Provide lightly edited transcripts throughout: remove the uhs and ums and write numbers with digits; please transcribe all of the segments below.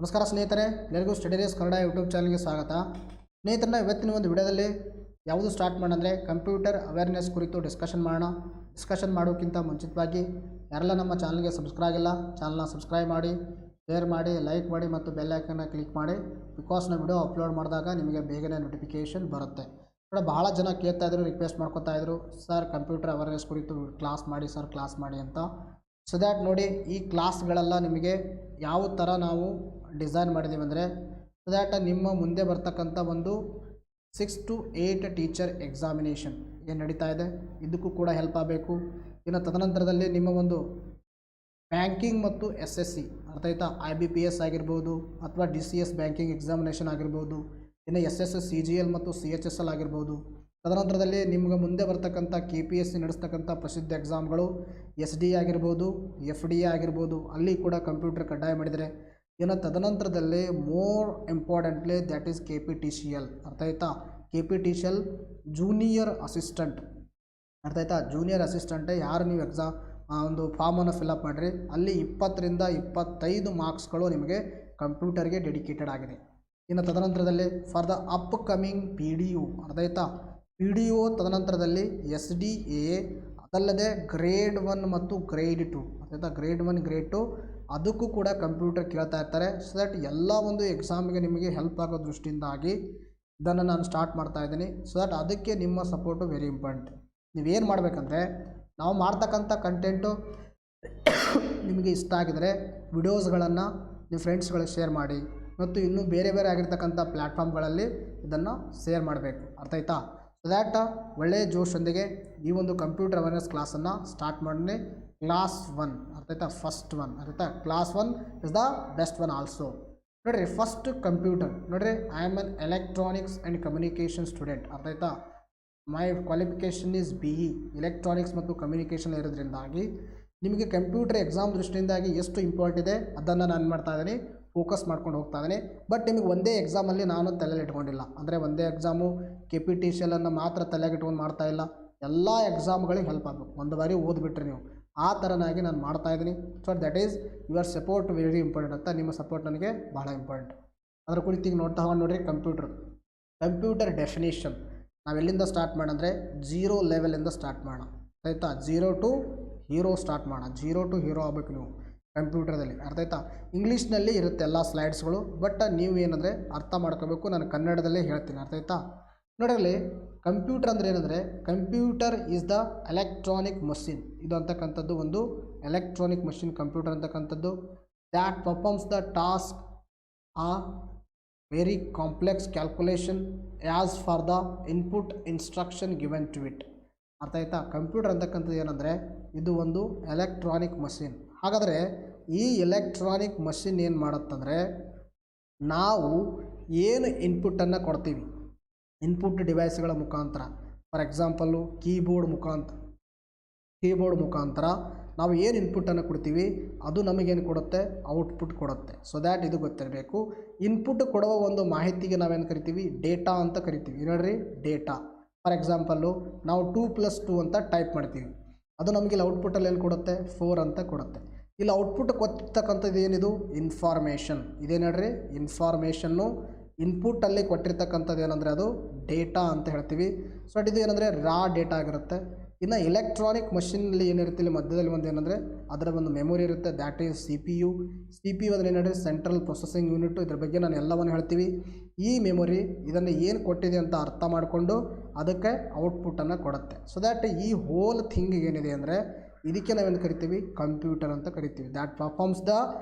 ನಮಸ್ಕಾರ ಸ್ನೇಹಿತರೆ, ಎಲ್ಲರಿಗೂ ಸ್ಟಡಿ ರೇಸ್ ಕನ್ನಡ ಯೂಟ್ಯೂಬ್ ಚಾನಲ್ಗೆ ಸ್ವಾಗತ. ಸ್ನೇಹಿತರನ್ನ ಇವತ್ತಿನ ಒಂದು ವಿಡಿಯೋದಲ್ಲಿ ಯಾವುದು ಸ್ಟಾರ್ಟ್ ಮಾಡೋಂದರೆ ಕಂಪ್ಯೂಟರ್ ಅವೇರ್ನೆಸ್ ಕುರಿತು ಡಿಸ್ಕಷನ್ ಮಾಡೋಣ. ಡಿಸ್ಕಷನ್ ಮಾಡೋಕ್ಕಿಂತ ಮುಂಚಿತವಾಗಿ ಯಾರೆಲ್ಲ ನಮ್ಮ ಚಾನಲ್ಗೆ ಸಬ್ಸ್ಕ್ರೈಬ್ ಆಗಿಲ್ಲ, ಚಾನಲ್ನ ಸಬ್ಸ್ಕ್ರೈಬ್ ಮಾಡಿ, ಶೇರ್ ಮಾಡಿ, ಲೈಕ್ ಮಾಡಿ ಮತ್ತು ಬೆಲ್ ಐಕನ್ನ ಕ್ಲಿಕ್ ಮಾಡಿ. ಬಿಕಾಸ್ ನಾವು ವಿಡಿಯೋ ಅಪ್ಲೋಡ್ ಮಾಡಿದಾಗ ನಿಮಗೆ ಬೇಗನೆ ನೋಟಿಫಿಕೇಷನ್ ಬರುತ್ತೆ. ಕೂಡ ಭಾಳ ಜನ ಕೇಳ್ತಾ ಇದ್ರು, ರಿಕ್ವೆಸ್ಟ್ ಮಾಡ್ಕೊತಾ ಇದ್ರು, ಸರ್ ಕಂಪ್ಯೂಟರ್ ಅವೇರ್ನೆಸ್ ಕುರಿತು ಕ್ಲಾಸ್ ಮಾಡಿ ಸರ್, ಕ್ಲಾಸ್ ಮಾಡಿ ಅಂತ. ಸೊ ದ್ಯಾಟ್ ನೋಡಿ, ಈ ಕ್ಲಾಸ್ಗಳೆಲ್ಲ ನಿಮಗೆ ಯಾವ ಥರ ನಾವು ಡಿಸೈನ್ ಮಾಡಿದ್ದೀವಿ ಅಂದರೆ, ಸೊ ದ್ಯಾಟ್ ನಿಮ್ಮ ಮುಂದೆ ಬರ್ತಕ್ಕಂಥ ಒಂದು 6 to 8 ಟೀಚರ್ ಎಕ್ಸಾಮಿನೇಷನ್ ಏನು ನಡೀತಾ ಇದೆ, ಇದಕ್ಕೂ ಕೂಡ ಹೆಲ್ಪ್ ಆಗಬೇಕು. ಇನ್ನು ತದನಂತರದಲ್ಲಿ ನಿಮ್ಮ ಒಂದು ಬ್ಯಾಂಕಿಂಗ್ ಮತ್ತು SSC ಅರ್ಥ ಆಯ್ತಾ, IBPS ಆಗಿರ್ಬೋದು ಅಥವಾ DCS ಬ್ಯಾಂಕಿಂಗ್ ಎಕ್ಸಾಮಿನೇಷನ್ ಆಗಿರ್ಬೋದು, ಇನ್ನು SSS CGL ಮತ್ತು CHSL ಆಗಿರ್ಬೋದು. ತದನಂತರದಲ್ಲಿ ನಿಮ್ಗೆ ಮುಂದೆ ಬರ್ತಕ್ಕಂಥ KPSC ನಡೆಸ್ತಕ್ಕಂಥ ಪ್ರಸಿದ್ಧ ಎಕ್ಸಾಮ್ಗಳು SD ಆಗಿರ್ಬೋದು, FDA ಆಗಿರ್ಬೋದು, ಅಲ್ಲಿ ಕೂಡ ಕಂಪ್ಯೂಟರ್ ಕಡ್ಡಾಯ ಮಾಡಿದರೆ. ಇನ್ನು ತದನಂತರದಲ್ಲಿ more importantly that is KPTCL ಅರ್ಥ ಆಯ್ತಾ, KPTCL ಜೂನಿಯರ್ ಅಸಿಸ್ಟೆಂಟ್ ಅರ್ಥ ಆಯ್ತಾ. ಜೂನಿಯರ್ ಅಸಿಸ್ಟೆಂಟೇ ಯಾರು ನೀವು ಒಂದು ಫಾರ್ಮನ್ನು ಫಿಲಪ್ ಮಾಡಿರಿ, ಅಲ್ಲಿ 20 ರಿಂದ 25 ಮಾರ್ಕ್ಸ್ಗಳು ನಿಮಗೆ ಕಂಪ್ಯೂಟರ್ಗೆ ಡೆಡಿಕೇಟೆಡ್ ಆಗಿದೆ. ಇನ್ನು ತದನಂತರದಲ್ಲಿ ಫಾರ್ ದ ಅಪ್ಕಮಿಂಗ್ PDO ಅರ್ಥ ಆಯ್ತಾ, PDO ತದನಂತರದಲ್ಲಿ SDA, ಅದಲ್ಲದೆ ಗ್ರೇಡ್ 1 ಮತ್ತು ಗ್ರೇಡ್ 2 ಅರ್ಥ ಆಯ್ತಾ, ಗ್ರೇಡ್ 1 ಗ್ರೇಡ್ 2 ಅದಕ್ಕೂ ಕೂಡ ಕಂಪ್ಯೂಟರ್ ಕೇಳ್ತಾ ಇರ್ತಾರೆ. ಸೊ ದಟ್ ಎಲ್ಲ ಒಂದು ಎಕ್ಸಾಮಿಗೆ ನಿಮಗೆ ಹೆಲ್ಪ್ ಆಗೋ ದೃಷ್ಟಿಯಿಂದಾಗಿ ಇದನ್ನು ನಾನು ಸ್ಟಾರ್ಟ್ ಮಾಡ್ತಾ ಇದ್ದೀನಿ. ಸೊ ದಟ್ ಅದಕ್ಕೆ ನಿಮ್ಮ ಸಪೋರ್ಟು ವೆರಿ ಇಂಪಾರ್ಟೆಂಟ್. ನೀವೇನು ಮಾಡಬೇಕಂದ್ರೆ, ನಾವು ಮಾಡ್ತಕ್ಕಂಥ ಕಂಟೆಂಟು ನಿಮಗೆ ಇಷ್ಟ ಆಗಿದರೆ ವಿಡಿಯೋಸ್ಗಳನ್ನು ನಿಮ್ಮ ಫ್ರೆಂಡ್ಸ್ಗಳಿಗೆ ಶೇರ್ ಮಾಡಿ ಮತ್ತು ಇನ್ನೂ ಬೇರೆ ಬೇರೆ ಆಗಿರ್ತಕ್ಕಂಥ ಪ್ಲ್ಯಾಟ್ಫಾರ್ಮ್ಗಳಲ್ಲಿ ಇದನ್ನು ಶೇರ್ ಮಾಡಬೇಕು ಅರ್ಥ ಆಯ್ತಾ. ಸೊ ದ್ಯಾಟ್ ಒಳ್ಳೆಯ ಜೋಶೊಂದಿಗೆ ಈ ಒಂದು ಕಂಪ್ಯೂಟರ್ ಅವೇರ್ನೆಸ್ ಕ್ಲಾಸನ್ನು ಸ್ಟಾರ್ಟ್ ಮಾಡಿ. ಕ್ಲಾಸ್ 1 ಅರ್ಥ ಆಯ್ತಾ, ಫಸ್ಟ್ 1 ಅರ್ಥ ಆಯ್ತಾ, class 1 is the best one also. ನೋಡಿರಿ, ಫಸ್ಟ್ ಕಂಪ್ಯೂಟರ್ ನೋಡಿರಿ, I am an electronics and communication student ಅರ್ಥ ಆಯ್ತಾ. ಮೈ ಕ್ವಾಲಿಫಿಕೇಷನ್ ಈಸ್ BE ಎಲೆಕ್ಟ್ರಾನಿಕ್ಸ್ ಮತ್ತು ಕಮ್ಯುನಿಕೇಷನ್ ಇರೋದ್ರಿಂದಾಗಿ ನಿಮಗೆ ಕಂಪ್ಯೂಟರ್ ಎಕ್ಸಾಮ್ ದೃಷ್ಟಿಯಿಂದಾಗಿ ಎಷ್ಟು ಇಂಪಾರ್ಟೆಂಟ್ ಇದೆ ಅದನ್ನು ನಾನು ಮಾಡ್ತಾ ಇದ್ದೀನಿ, ಫೋಕಸ್ ಮಾಡ್ಕೊಂಡು ಹೋಗ್ತಾ ಇದ್ದೀನಿ. ಬಟ್ ನಿಮಗೆ ಒಂದೇ ಎಕ್ಸಾಮಲ್ಲಿ ನಾನು ತಲೆಯಲ್ಲಿ ಇಟ್ಕೊಂಡಿಲ್ಲ, ಅಂದರೆ ಒಂದೇ ಎಕ್ಸಾಮು KPTCL ಮಾತ್ರ ತಲೆಗೆ ಇಟ್ಕೊಂಡು ಮಾಡ್ತಾ ಇಲ್ಲ, ಎಲ್ಲ ಎಕ್ಸಾಮ್ಗಳಿಗೆ ಹೆಲ್ಪ್ ಆಗಬೇಕು. ಒಂದು ಬಾರಿ ಓದ್ಬಿಟ್ರಿ ನೀವು, ಆ ಥರನಾಗಿ ನಾನು ಮಾಡ್ತಾಯಿದ್ದೀನಿ. So that is your support very important ಅಂತ. ನಿಮ್ಮ ಸಪೋರ್ಟ್ ನನಗೆ ಭಾಳ ಇಂಪಾರ್ಟೆಂಟ್. ಅದರ ಕುರಿತು ಈಗ ನೋಡ್ರಿ, ಕಂಪ್ಯೂಟರ್ ಡೆಫಿನೇಷನ್ ನಾವೆಲ್ಲಿಂದ ಸ್ಟಾರ್ಟ್ ಮಾಡೋಂದರೆ 0 ಲೆವೆಲಿಂದ ಸ್ಟಾರ್ಟ್ ಮಾಡೋಣ ಆಯಿತಾ. 0 to ಹೀರೋ ಸ್ಟಾರ್ಟ್ ಮಾಡೋಣ. 0 to ಹೀರೋ ಆಗಬೇಕು ನೀವು ಕಂಪ್ಯೂಟರ್ದಲ್ಲಿ ಅರ್ಥ ಆಯ್ತಾ. ಇಂಗ್ಲೀಷ್ನಲ್ಲಿ ಇರುತ್ತೆ ಎಲ್ಲ ಸ್ಲೈಡ್ಸ್ಗಳು, ಬಟ್ ನೀವು ಏನಂದರೆ ಅರ್ಥ ಮಾಡ್ಕೋಬೇಕು. ನಾನು ಕನ್ನಡದಲ್ಲೇ ಹೇಳ್ತೀನಿ ಅರ್ಥ ಆಯ್ತಾ. ನೋಡಿರಲಿ, ಕಂಪ್ಯೂಟರ್ ಅಂದರೆ ಏನಂದರೆ, computer is the electronic machine. ಇದು ಅಂತಕ್ಕಂಥದ್ದು ಒಂದು ಎಲೆಕ್ಟ್ರಾನಿಕ್ ಮಷಿನ್ ಕಂಪ್ಯೂಟರ್ ಅಂತಕ್ಕಂಥದ್ದು. That performs the task a very complex calculation as for the input instruction given to it ಅರ್ಥ ಆಯ್ತಾ. ಕಂಪ್ಯೂಟರ್ ಅಂತಕ್ಕಂಥದ್ದು ಏನಂದರೆ, ಇದು ಒಂದು ಎಲೆಕ್ಟ್ರಾನಿಕ್ ಮಷಿನ್. ಹಾಗಾದರೆ ಈ ಎಲೆಕ್ಟ್ರಾನಿಕ್ ಮಷಿನ್ ಏನು ಮಾಡುತ್ತಂದರೆ, ನಾವು ಏನು ಇನ್ಪುಟ್ಟನ್ನು ಕೊಡ್ತೀವಿ ಇನ್ಪುಟ್ ಡಿವೈಸ್ಗಳ ಮುಖಾಂತರ, ಫಾರ್ ಎಕ್ಸಾಂಪಲ್ಲು ಕೀಬೋರ್ಡ್ ಮುಖಾಂತರ ನಾವು ಏನು ಇನ್ಪುಟ್ಟನ್ನು ಕೊಡ್ತೀವಿ ಅದು ನಮಗೇನು ಕೊಡುತ್ತೆ, ಔಟ್ಪುಟ್ ಕೊಡುತ್ತೆ. ಸೊ ದ್ಯಾಟ್ ಇದು ಗೊತ್ತಿರಬೇಕು. ಇನ್ಪುಟ್ ಕೊಡುವ ಒಂದು ಮಾಹಿತಿಗೆ ನಾವೇನು ಕರಿತೀವಿ, ಡೇಟಾ ಅಂತ ಕರಿತೀವಿ. ನೋಡಿರಿ, ಡೇಟಾ. ಫಾರ್ ಎಕ್ಸಾಂಪಲ್ಲು ನಾವು 2 + 2 ಅಂತ ಟೈಪ್ ಮಾಡ್ತೀವಿ, ಅದು ನಮಗೆ ಇಲ್ಲಿ ಔಟ್ಪುಟ್ಟಲ್ಲಿ ಏನು ಕೊಡುತ್ತೆ, 4 ಅಂತ ಕೊಡುತ್ತೆ. ಇಲ್ಲಿ ಔಟ್ಪುಟ್ ಕೊಟ್ಟಿರ್ತಕ್ಕಂಥದ್ದು ಏನಿದು, ಇನ್ಫಾರ್ಮೇಷನ್. ಇದೇನು ಹೇಳ್ರಿ, ಇನ್ಫಾರ್ಮೇಷನ್ನು. ಇನ್ಪುಟ್ಟಲ್ಲಿ ಕೊಟ್ಟಿರ್ತಕ್ಕಂಥದ್ದು ಏನಂದರೆ ಅದು ಡೇಟಾ ಅಂತ ಹೇಳ್ತೀವಿ. ಸೊ ಇದು ಏನಂದರೆ ರಾ ಡೇಟಾ ಆಗಿರುತ್ತೆ. ಇನ್ನು ಎಲೆಕ್ಟ್ರಾನಿಕ್ ಮಷಿನಲ್ಲಿ ಏನಿರುತ್ತೆ, ಇಲ್ಲಿ ಮಧ್ಯದಲ್ಲಿ ಒಂದು ಏನಂದರೆ ಅದರ ಒಂದು ಮೆಮೊರಿ ಇರುತ್ತೆ, ದ್ಯಾಟ್ ಈಸ್ CPU ಅಂದರೆ ಏನಂದರೆ ಸೆಂಟ್ರಲ್ ಪ್ರೊಸೆಸಿಂಗ್ ಯೂನಿಟ್. ಇದ್ರ ಬಗ್ಗೆ ನಾನು ಎಲ್ಲವನ್ನು ಹೇಳ್ತೀವಿ. ಈ ಮೆಮೊರಿ ಇದನ್ನು ಏನು ಕೊಟ್ಟಿದೆ ಅಂತ ಅರ್ಥ ಮಾಡಿಕೊಂಡು ಅದಕ್ಕೆ ಔಟ್ಪುಟ್ಟನ್ನು ಕೊಡುತ್ತೆ. ಸೊ ದ್ಯಾಟ್ ಈ ಹೋಲ್ ಥಿಂಗ್ ಏನಿದೆ ಅಂದರೆ ಇದಕ್ಕೆ ನಾವೇನು ಕರಿತೀವಿ, ಕಂಪ್ಯೂಟರ್ ಅಂತ ಕರಿತೀವಿ. That performs the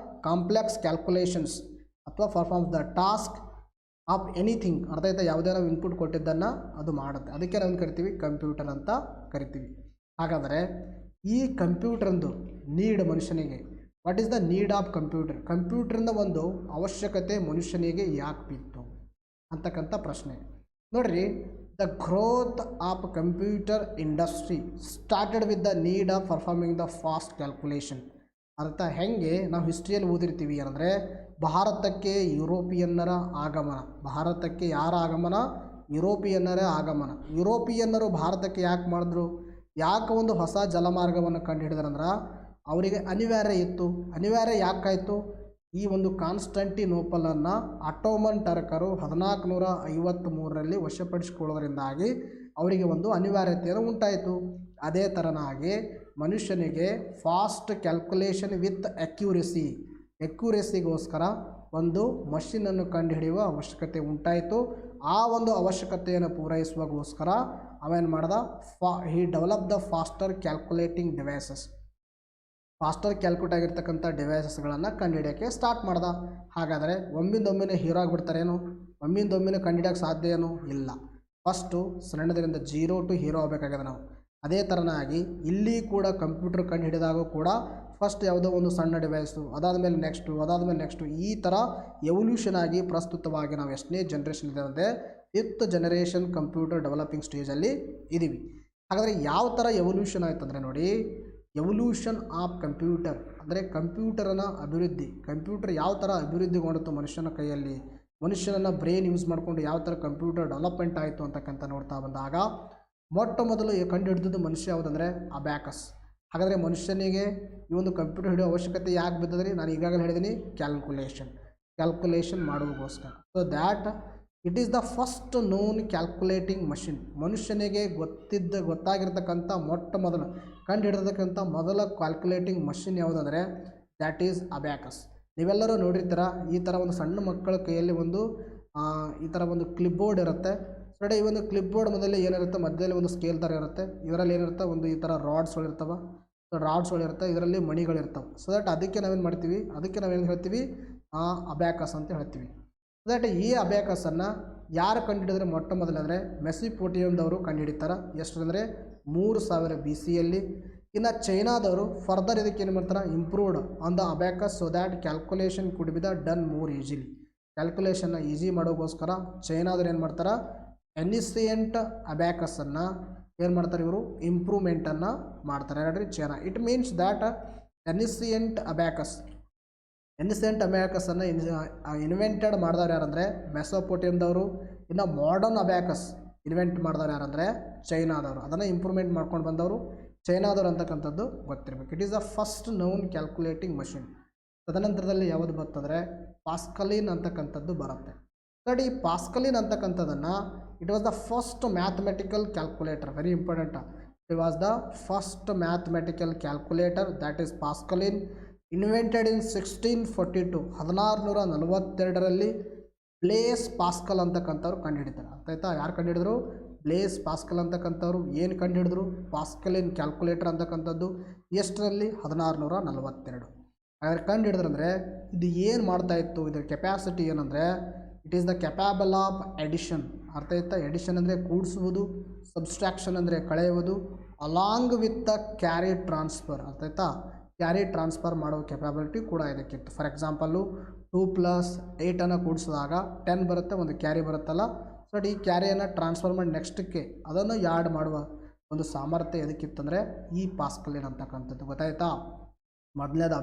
complex calculations ಅಥವಾ performs the task of anything ಅರ್ಥ ಆಯ್ತಾ. ಯಾವುದೇ ನಾವು ಇನ್ಪುಟ್ ಕೊಟ್ಟಿದ್ದನ್ನು ಅದು ಮಾಡುತ್ತೆ, ಅದಕ್ಕೆ ನಾವು ಕರಿತೀವಿ ಕಂಪ್ಯೂಟರ್ ಅಂತ ಕರಿತೀವಿ. ಹಾಗಾದರೆ ಈ ಕಂಪ್ಯೂಟ್ರಂದು ನೀಡ್ ಮನುಷ್ಯನಿಗೆ, what is the need of ಕಂಪ್ಯೂಟ್ರಿಂದ ಒಂದು ಅವಶ್ಯಕತೆ ಮನುಷ್ಯನಿಗೆ ಯಾಕೆ ಬಿತ್ತು ಅಂತಕ್ಕಂಥ ಪ್ರಶ್ನೆ. ನೋಡಿರಿ, the growth of computer industry started with the need of performing the fast calculation ಅರ್ಥ. ಹೆಂಗೆ ನಾವು ಹಿಸ್ಟ್ರಿಯಲ್ಲಿ ಓದಿರ್ತೀವಿ ಅಂದರೆ, ಭಾರತಕ್ಕೆ ಯುರೋಪಿಯನ್ನರ ಆಗಮನ. ಭಾರತಕ್ಕೆ ಯಾರ ಆಗಮನ, ಯುರೋಪಿಯನ್ನರ ಆಗಮನ. ಯುರೋಪಿಯನ್ನರು ಭಾರತಕ್ಕೆ ಯಾಕೆ ಮಾಡಿದ್ರು, ಯಾಕೆ ಒಂದು ಹೊಸ ಜಲಮಾರ್ಗವನ್ನು ಕಂಡು ಹಿಡಿದ್ರಂದ್ರೆ ಅವರಿಗೆ ಅನಿವಾರ್ಯ ಇತ್ತು. ಅನಿವಾರ್ಯ ಯಾಕಾಯಿತು, ಈ ಒಂದು ಕಾನ್ಸ್ಟಂಟಿನೋಪಲನ್ನು ಅಟೋಮನ್ ಟರ್ಕರು 1453ರಲ್ಲಿ ವಶಪಡಿಸಿಕೊಳ್ಳೋದ್ರಿಂದಾಗಿ ಅವರಿಗೆ ಒಂದು ಅನಿವಾರ್ಯತೆಯನ್ನು ಉಂಟಾಯಿತು. ಅದೇ ಥರನಾಗಿ ಮನುಷ್ಯನಿಗೆ ಫಾಸ್ಟ್ ಕ್ಯಾಲ್ಕುಲೇಷನ್ ವಿತ್ ಎಕ್ಯುರೆಸಿಗೋಸ್ಕರ ಒಂದು ಮಷಿನನ್ನು ಕಂಡುಹಿಡಿಯುವ ಅವಶ್ಯಕತೆ ಉಂಟಾಯಿತು. ಆ ಒಂದು ಅವಶ್ಯಕತೆಯನ್ನು ಪೂರೈಸುವಗೋಸ್ಕರ ಅವೇನು ಮಾಡ್ದ, he develop the faster calculating devices, faster calculate ಆಗಿರ್ತಕ್ಕಂಥ ಡಿವೈಸಸ್ಗಳನ್ನು ಕಂಡುಹಿಡಿಯೋಕ್ಕೆ ಸ್ಟಾರ್ಟ್ ಮಾಡ್ದ. ಹಾಗಾದರೆ ಒಮ್ಮಿಂದೊಮ್ಮಿನೇ ಹೀರೋ ಆಗಿಬಿಡ್ತಾರೇನು? ಒಮ್ಮಿಂದೊಮ್ಮಿನೇ ಕಂಡುಹಿಡಿಯೋಕ್ಕೆ ಸಾಧ್ಯ ಏನು? ಇಲ್ಲ. ಫಸ್ಟು ಸಣ್ಣದರಿಂದ 0 ಟು ಹೀರೋ ಆಗಬೇಕಾಗಿದೆ ನಾವು. ಅದೇ ಥರನಾಗಿ ಇಲ್ಲಿ ಕೂಡ ಕಂಪ್ಯೂಟರ್ ಕಂಡುಹಿಡಿದಾಗ ಕೂಡ ಫಸ್ಟ್ ಯಾವುದೋ ಒಂದು ಸಣ್ಣ ಡಿವೈಸು, ಅದಾದಮೇಲೆ ನೆಕ್ಸ್ಟು ಈ ಥರ ಎವಲ್ಯೂಷನ್ ಆಗಿ ಪ್ರಸ್ತುತವಾಗಿ ನಾವು ಎಷ್ಟನೇ ಜನ್ರೇಷನ್ ಇದೆ ಅಂದರೆ 5th ಜನರೇಷನ್ ಕಂಪ್ಯೂಟರ್ ಡೆವಲಪಿಂಗ್ ಸ್ಟೇಜಲ್ಲಿ ಇದ್ದೀವಿ. ಹಾಗಾದರೆ ಯಾವ ಥರ ಎವಲ್ಯೂಷನ್ ಆಯ್ತು ಅಂದರೆ ನೋಡಿ, ಎವಲ್ಯೂಷನ್ ಆಫ್ ಕಂಪ್ಯೂಟರ್ ಅಂದರೆ ಕಂಪ್ಯೂಟರನ ಅಭಿವೃದ್ಧಿ. ಕಂಪ್ಯೂಟರ್ ಯಾವ ಥರ ಅಭಿವೃದ್ಧಿಗೊಂಡಿತು ಮನುಷ್ಯನ ಕೈಯಲ್ಲಿ, ಮನುಷ್ಯನನ್ನು ಬ್ರೈನ್ ಯೂಸ್ ಮಾಡಿಕೊಂಡು ಯಾವ ಥರ ಕಂಪ್ಯೂಟರ್ ಡೆವಲಪ್ಮೆಂಟ್ ಆಯಿತು ಅಂತಕ್ಕಂಥ ನೋಡ್ತಾ ಬಂದಾಗ ಮೊಟ್ಟ ಮೊದಲು ಕಂಡುಹಿಡಿದದ್ದು ಮನುಷ್ಯ ಯಾವುದಂದರೆ ಅಬ್ಯಾಕಸ್. ಹಾಗಾದರೆ ಮನುಷ್ಯನಿಗೆ ಈ ಒಂದು ಕಂಪ್ಯೂಟರ್ ಹಿಡಿಯೋ ಅವಶ್ಯಕತೆ ಯಾಕೆ ಬಿದ್ದದ್ರಿ? ನಾನು ಈಗಾಗಲೇ ಹೇಳಿದ್ದೀನಿ, ಕ್ಯಾಲ್ಕುಲೇಷನ್ ಮಾಡುವಗೋಸ್ಕರ. So that it is the first known calculating machine. ಮನುಷ್ಯನಿಗೆ ಗೊತ್ತಾಗಿರ್ತಕ್ಕಂಥ ಮೊಟ್ಟ ಮೊದಲು ಕಂಡುಹಿಡಿದಕ್ಕಂಥ ಮೊದಲ ಕ್ಯಾಲ್ಕುಲೇಟಿಂಗ್ ಮಷಿನ್ ಯಾವುದಂದರೆ ದ್ಯಾಟ್ ಈಸ್ ಅಬ್ಯಾಕಸ್. ನೀವೆಲ್ಲರೂ ನೋಡಿರ್ತೀರ, ಈ ಥರ ಒಂದು ಸಣ್ಣ ಮಕ್ಕಳ ಕೈಯಲ್ಲಿ ಒಂದು ಈ ಥರ ಒಂದು ಕ್ಲಿಪ್ ಬೋರ್ಡ್ ಇರುತ್ತೆ. ನೋಡಿ, ಈ ಒಂದು ಕ್ಲಿಪ್ ಬೋರ್ಡ್ ಮೊದಲೇ ಏನಿರುತ್ತೆ, ಮಧ್ಯದಲ್ಲಿ ಒಂದು ಸ್ಕೇಲ್ ಥರ ಇರುತ್ತೆ. ಇದರಲ್ಲಿ ಏನಿರುತ್ತೆ, ಒಂದು ಈ ಥರ ರಾಡ್ಸ್ಗಳಿರ್ತವೆ, ಇದರಲ್ಲಿ ಮಣಿಗಳಿರ್ತವೆ. ಸೊ ದಟ್ ಅದಕ್ಕೆ ನಾವೇನು ಮಾಡ್ತೀವಿ, ನಾವೇನು ಹೇಳ್ತೀವಿ, ಅಬ್ಯಾಕಸ್ ಅಂತ ಹೇಳ್ತೀವಿ. ಸೊ ದಟ್ ಈ ಅಬ್ಯಾಕಸನ್ನು ಯಾರು ಕಂಡುಹಿಡಿದ್ರೆ ಮೊಟ್ಟ ಮೊದಲಂದರೆ ಮೆಸೊಪೊಟೇಮಿಯಾದವರು ಕಂಡುಹಿಡಿತಾರೆ. ಎಷ್ಟಂದರೆ 3000 BCಯಲ್ಲಿ. ಇನ್ನು ಚೈನಾದವರು ಫರ್ದರ್ ಇದಕ್ಕೆ ಏನು ಮಾಡ್ತಾರೆ, improved on the abacus so that calculation could be the done more easily. ಕ್ಯಾಲ್ಕುಲೇಷನ್ನ ಈಸಿ ಮಾಡೋಕ್ಕೋಸ್ಕರ ಚೈನಾದವ್ರು ಏನು ಮಾಡ್ತಾರೆ, ಎನಿಸಿಯಂಟ್ ಅಬ್ಯಾಕಸನ್ನು ಏನು ಮಾಡ್ತಾರೆ, ಇವರು ಇಂಪ್ರೂವ್ಮೆಂಟನ್ನು ಮಾಡ್ತಾರೆ. ನೋಡ್ರಿ, China. It means that ancient ಅಬ್ಯಾಕಸನ್ನು ಇನ್ವೆಂಟೆಡ್ ಮಾಡಿದವ್ರು ಯಾರಂದರೆ ಮೆಸೊಪೊಟೇಮಿಯಾದವರು. ಇನ್ನು ಮಾಡರ್ನ್ ಅಬ್ಯಾಕಸ್ ಇನ್ವೆಂಟ್ ಮಾಡಿದವ್ರು ಯಾರಂದರೆ ಚೈನಾದವರು. ಅದನ್ನು ಇಂಪ್ರೂವ್ಮೆಂಟ್ ಮಾಡ್ಕೊಂಡು ಬಂದವರು ಚೈನಾದವರು ಅಂತಕ್ಕಂಥದ್ದು ಗೊತ್ತಿರಬೇಕು. It is the first known calculating machine. ತದನಂತರದಲ್ಲಿ ಯಾವುದು ಬರ್ತಂದರೆ ಪಾಸ್ಕಲಿನ್ ಅಂತಕ್ಕಂಥದ್ದು ಬರುತ್ತೆ. ನೋಡಿ, ಈ ಪಾಸ್ಕಲಿನ್ ಅಂತಕ್ಕಂಥದ್ದನ್ನು it was the first mathematical calculator. Very important. It was the first mathematical calculator, that is Pascaline. Invented in 1642, 1642ರಲ್ಲಿ ಬ್ಲೇಸ್ ಪಾಸ್ಕಲ್ ಅಂತಕ್ಕಂಥವ್ರು ಕಂಡುಹಿಡಿತಾರೆ. ಆಯ್ತಾ? ಯಾರು ಕಂಡುಹಿಡಿದ್ರು? Bless Pascal ಅಂತಕ್ಕಂಥವ್ರು. ಏನು ಕಂಡುಹಿಡಿದ್ರು? ಪಾಸ್ಕಲಿನ್ ಕ್ಯಾಲ್ಕುಲೇಟರ್ ಅಂತಕ್ಕಂಥದ್ದು. ಎಷ್ಟರಲ್ಲಿ? 1642. ಹಾಗಾದ್ರೆ ಕಂಡುಹಿಡಿದ್ರಂದರೆ ಇದು ಏನು ಮಾಡ್ತಾಯಿತ್ತು, ಇದರ ಕೆಪ್ಯಾಸಿಟಿ ಏನಂದರೆ it is the capable of addition. ಅರ್ಥ ಆಯ್ತಾ? ಎಡಿಷನ್ ಅಂದರೆ ಕೂಡಿಸುವುದು, ಸಬ್ಸ್ಟ್ರಾಕ್ಷನ್ ಅಂದರೆ ಕಳೆಯುವುದು, along with the carry transfer. ಅರ್ಥ ಆಯ್ತಾ? ಕ್ಯಾರಿ ಟ್ರಾನ್ಸ್ಫರ್ ಮಾಡೋ ಕೆಪಾಬಿಲಿಟಿ ಕೂಡ ಇದಕ್ಕಿತ್ತು. ಫಾರ್ ಎಕ್ಸಾಂಪಲ್ಲು 2 + 8 ಕೂಡಿಸಿದಾಗ 10 ಬರುತ್ತೆ, ಒಂದು ಕ್ಯಾರಿ ಬರುತ್ತಲ್ಲ. ಸೊ ಈ ಕ್ಯಾರಿಯನ್ನು ಟ್ರಾನ್ಸ್ಫರ್ ಮಾಡಿ ನೆಕ್ಸ್ಟಕ್ಕೆ ಅದನ್ನು ಯಾಡ್ ಮಾಡುವ ಒಂದು ಸಾಮರ್ಥ್ಯ ಎದಕ್ಕಿತ್ತಂದರೆ ಈ ಪಾಸ್ಕಲಿನ್ ಅಂತಕ್ಕಂಥದ್ದು. ಗೊತ್ತಾಯ್ತಾ? ಮೊದಲನೇದು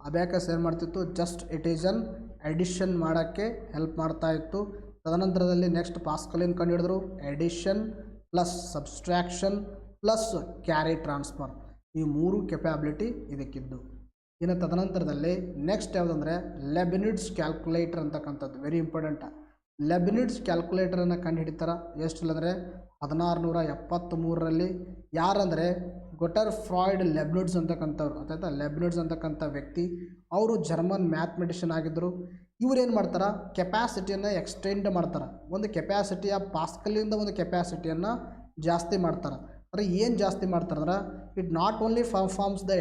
ಅಬ್ಯಾಕಸ್ ಏನು ಮಾಡ್ತಿತ್ತು, just it is an addition ಮಾಡೋಕ್ಕೆ ಹೆಲ್ಪ್ ಮಾಡ್ತಾಯಿತ್ತು. ತದನಂತರದಲ್ಲಿ ನೆಕ್ಸ್ಟ್ ಪಾಸ್ಕಲಿನ್ ಕಂಡುಹಿಡಿದ್ರು, addition plus subtraction plus carry transfer, ಈ 3 ಕೆಪ್ಯಾಬಿಲಿಟಿ ಇದಕ್ಕಿದ್ದು. ಇನ್ನು ತದನಂತರದಲ್ಲಿ ನೆಕ್ಸ್ಟ್ ಯಾವುದಂದರೆ ಲೆಬಿನಿಡ್ಸ್ ಕ್ಯಾಲ್ಕುಲೇಟರ್ ಅಂತಕ್ಕಂಥದ್ದು. Very important. ಲೆಬಿನಿಡ್ಸ್ ಕ್ಯಾಲ್ಕುಲೇಟರನ್ನು ಕಂಡುಹಿಡಿತಾರೆ. ಎಷ್ಟಿಲ್ಲಂದರೆ 1673ರಲ್ಲಿ. ಯಾರಂದರೆ ಗೊಟರ್ಫ್ರಾಯ್ಡ್ ಲೆಬ್ನಿಡ್ಸ್ ಅಂತಕ್ಕಂಥವ್ರು. ಆಯ್ತಾ? ಲೆಬ್ನಿಡ್ಸ್ ಅಂತಕ್ಕಂಥ ವ್ಯಕ್ತಿ, ಅವರು ಜರ್ಮನ್ ಮ್ಯಾಥಮೆಟಿಷಿಯನ್ ಆಗಿದ್ದರು. ಇವ್ರು ಏನು ಮಾಡ್ತಾರೆ, ಕೆಪ್ಯಾಸಿಟಿಯನ್ನು ಎಕ್ಸ್ಟೆಂಡ್ ಮಾಡ್ತಾರೆ. ಒಂದು ಕೆಪ್ಯಾಸಿಟಿಯ ಪಾಸ್ಕಲಿಂದ ಒಂದು ಕೆಪ್ಯಾಸಿಟಿಯನ್ನು ಜಾಸ್ತಿ ಮಾಡ್ತಾರೆ. ಅಂದರೆ ಏನು ಜಾಸ್ತಿ ಮಾಡ್ತಾರೆ ಅಂದ್ರೆ it not only performs the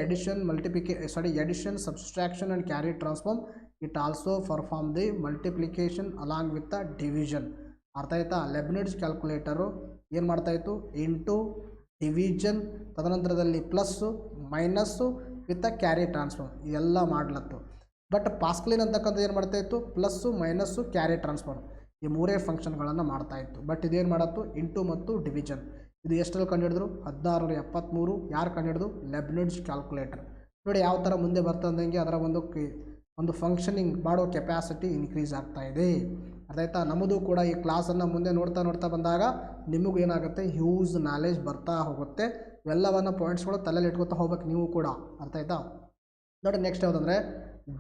addition subtraction and carry transform, it also perform the multiplication along with the division. ಅರ್ಥ ಆಯ್ತಾ? ಲೆಬ್ನಿಡ್ಸ್ ಕ್ಯಾಲ್ಕುಲೇಟರು ಏನು ಮಾಡ್ತಾಯಿತ್ತು, ಇಂಟು, ಡಿವಿಷನ್, ತದನಂತರದಲ್ಲಿ plus minus with the carry transform ಇದೆಲ್ಲ ಮಾಡ್ಲತ್ತು. ಬಟ್ ಪಾಸ್ಕಲಿನ್ ಅಂತಕ್ಕಂಥ ಏನು ಮಾಡ್ತಾಯಿತ್ತು, ಪ್ಲಸ್ಸು ಮೈನಸ್ಸು ಕ್ಯಾರಿ ಟ್ರಾನ್ಸ್ಫಾರ್ಮ್ ಈ 3 ಫಂಕ್ಷನ್ಗಳನ್ನು ಮಾಡ್ತಾಯಿತ್ತು. ಬಟ್ ಇದೇನು ಮಾಡತ್ತು, ಇಂಟು ಮತ್ತು ಡಿವಿಷನ್. ಇದು ಎಷ್ಟರಲ್ಲಿ ಕಂಡುಹಿಡಿದ್ರು, 1673. ಯಾರು ಕಂಡುಹಿಡಿದು? ಲೆಬ್ನಿಡ್ಸ್ ಕ್ಯಾಲ್ಕುಲೇಟರ್. ನೋಡಿ ಯಾವ ಥರ ಮುಂದೆ ಬರ್ತಂದಂಗೆ ಅದರ ಒಂದು ಫಂಕ್ಷನಿಂಗ್ ಮಾಡೋ ಕೆಪ್ಯಾಸಿಟಿ ಇನ್ಕ್ರೀಸ್ ಆಗ್ತಾಯಿದೆ. ಅದಾಯ್ತಾ? ನಮ್ಮದು ಕೂಡ ಈ ಕ್ಲಾಸನ್ನು ಮುಂದೆ ನೋಡ್ತಾ ಬಂದಾಗ ನಿಮಗೂ ಏನಾಗುತ್ತೆ, ಹ್ಯೂಜ್ ನಾಲೆಜ್ ಬರ್ತಾ ಹೋಗುತ್ತೆ. ಇವೆಲ್ಲವನ್ನು ಪಾಯಿಂಟ್ಸ್ಗಳು ತಲೆಯಲ್ಲಿ ಇಟ್ಕೊತಾ ಹೋಗ್ಬೇಕು ನೀವು ಕೂಡ. ಅರ್ಥ ಆಯ್ತಾ? ನೋಡಿ ನೆಕ್ಸ್ಟ್ ಯಾವುದಂದರೆ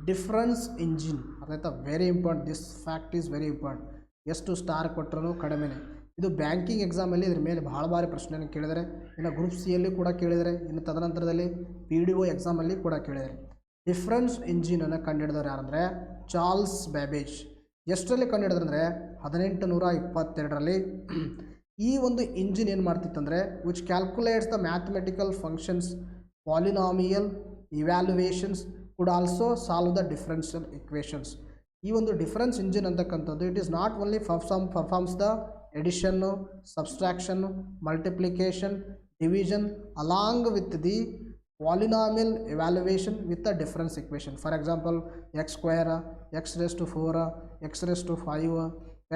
ಡಿಫ್ರೆನ್ಸ್ ಇಂಜಿನ್. ಅದಾಯ್ತಾ, very important, this fact is very important. ಎಷ್ಟು ಸ್ಟಾರ್ ಕೊಟ್ಟರು ಕಡಿಮೆನೆ. ಇದು ಬ್ಯಾಂಕಿಂಗ್ ಎಕ್ಸಾಮಲ್ಲಿ ಇದ್ರ ಮೇಲೆ ಭಾಳ ಬಾರಿ ಪ್ರಶ್ನೆಯನ್ನು ಕೇಳಿದರೆ, ಇನ್ನು ಗ್ರೂಪ್ ಸಿಯಲ್ಲಿ ಕೂಡ ಕೇಳಿದರೆ, ಇನ್ನು ತದನಂತರದಲ್ಲಿ PDO ಎಕ್ಸಾಮಲ್ಲಿ ಕೂಡ ಕೇಳಿದರೆ. ಡಿಫ್ರೆನ್ಸ್ ಇಂಜಿನನ್ನು ಕಂಡುಹಿಡಿದವರು ಯಾರಂದರೆ ಚಾರ್ಲ್ಸ್ ಬ್ಯಾಬೇಜ್. ಎಷ್ಟರಲ್ಲಿ ಕಂಡುಹಿಡಿದ್ರಂದರೆ 1822ರಲ್ಲಿ. ಈ ಒಂದು ಇಂಜಿನ್ ಏನು ಮಾಡ್ತಿತ್ತಂದರೆ which calculates the mathematical functions, polynomial evaluations, could also solve the differential equations. ಈ ಒಂದು ಡಿಫರೆನ್ಸ್ ಇಂಜಿನ್ ಅಂತಕ್ಕಂಥದ್ದು it is not only performs the addition, subtraction, multiplication, division along with the polynomial evaluation with the difference equation. For example x², x⁴,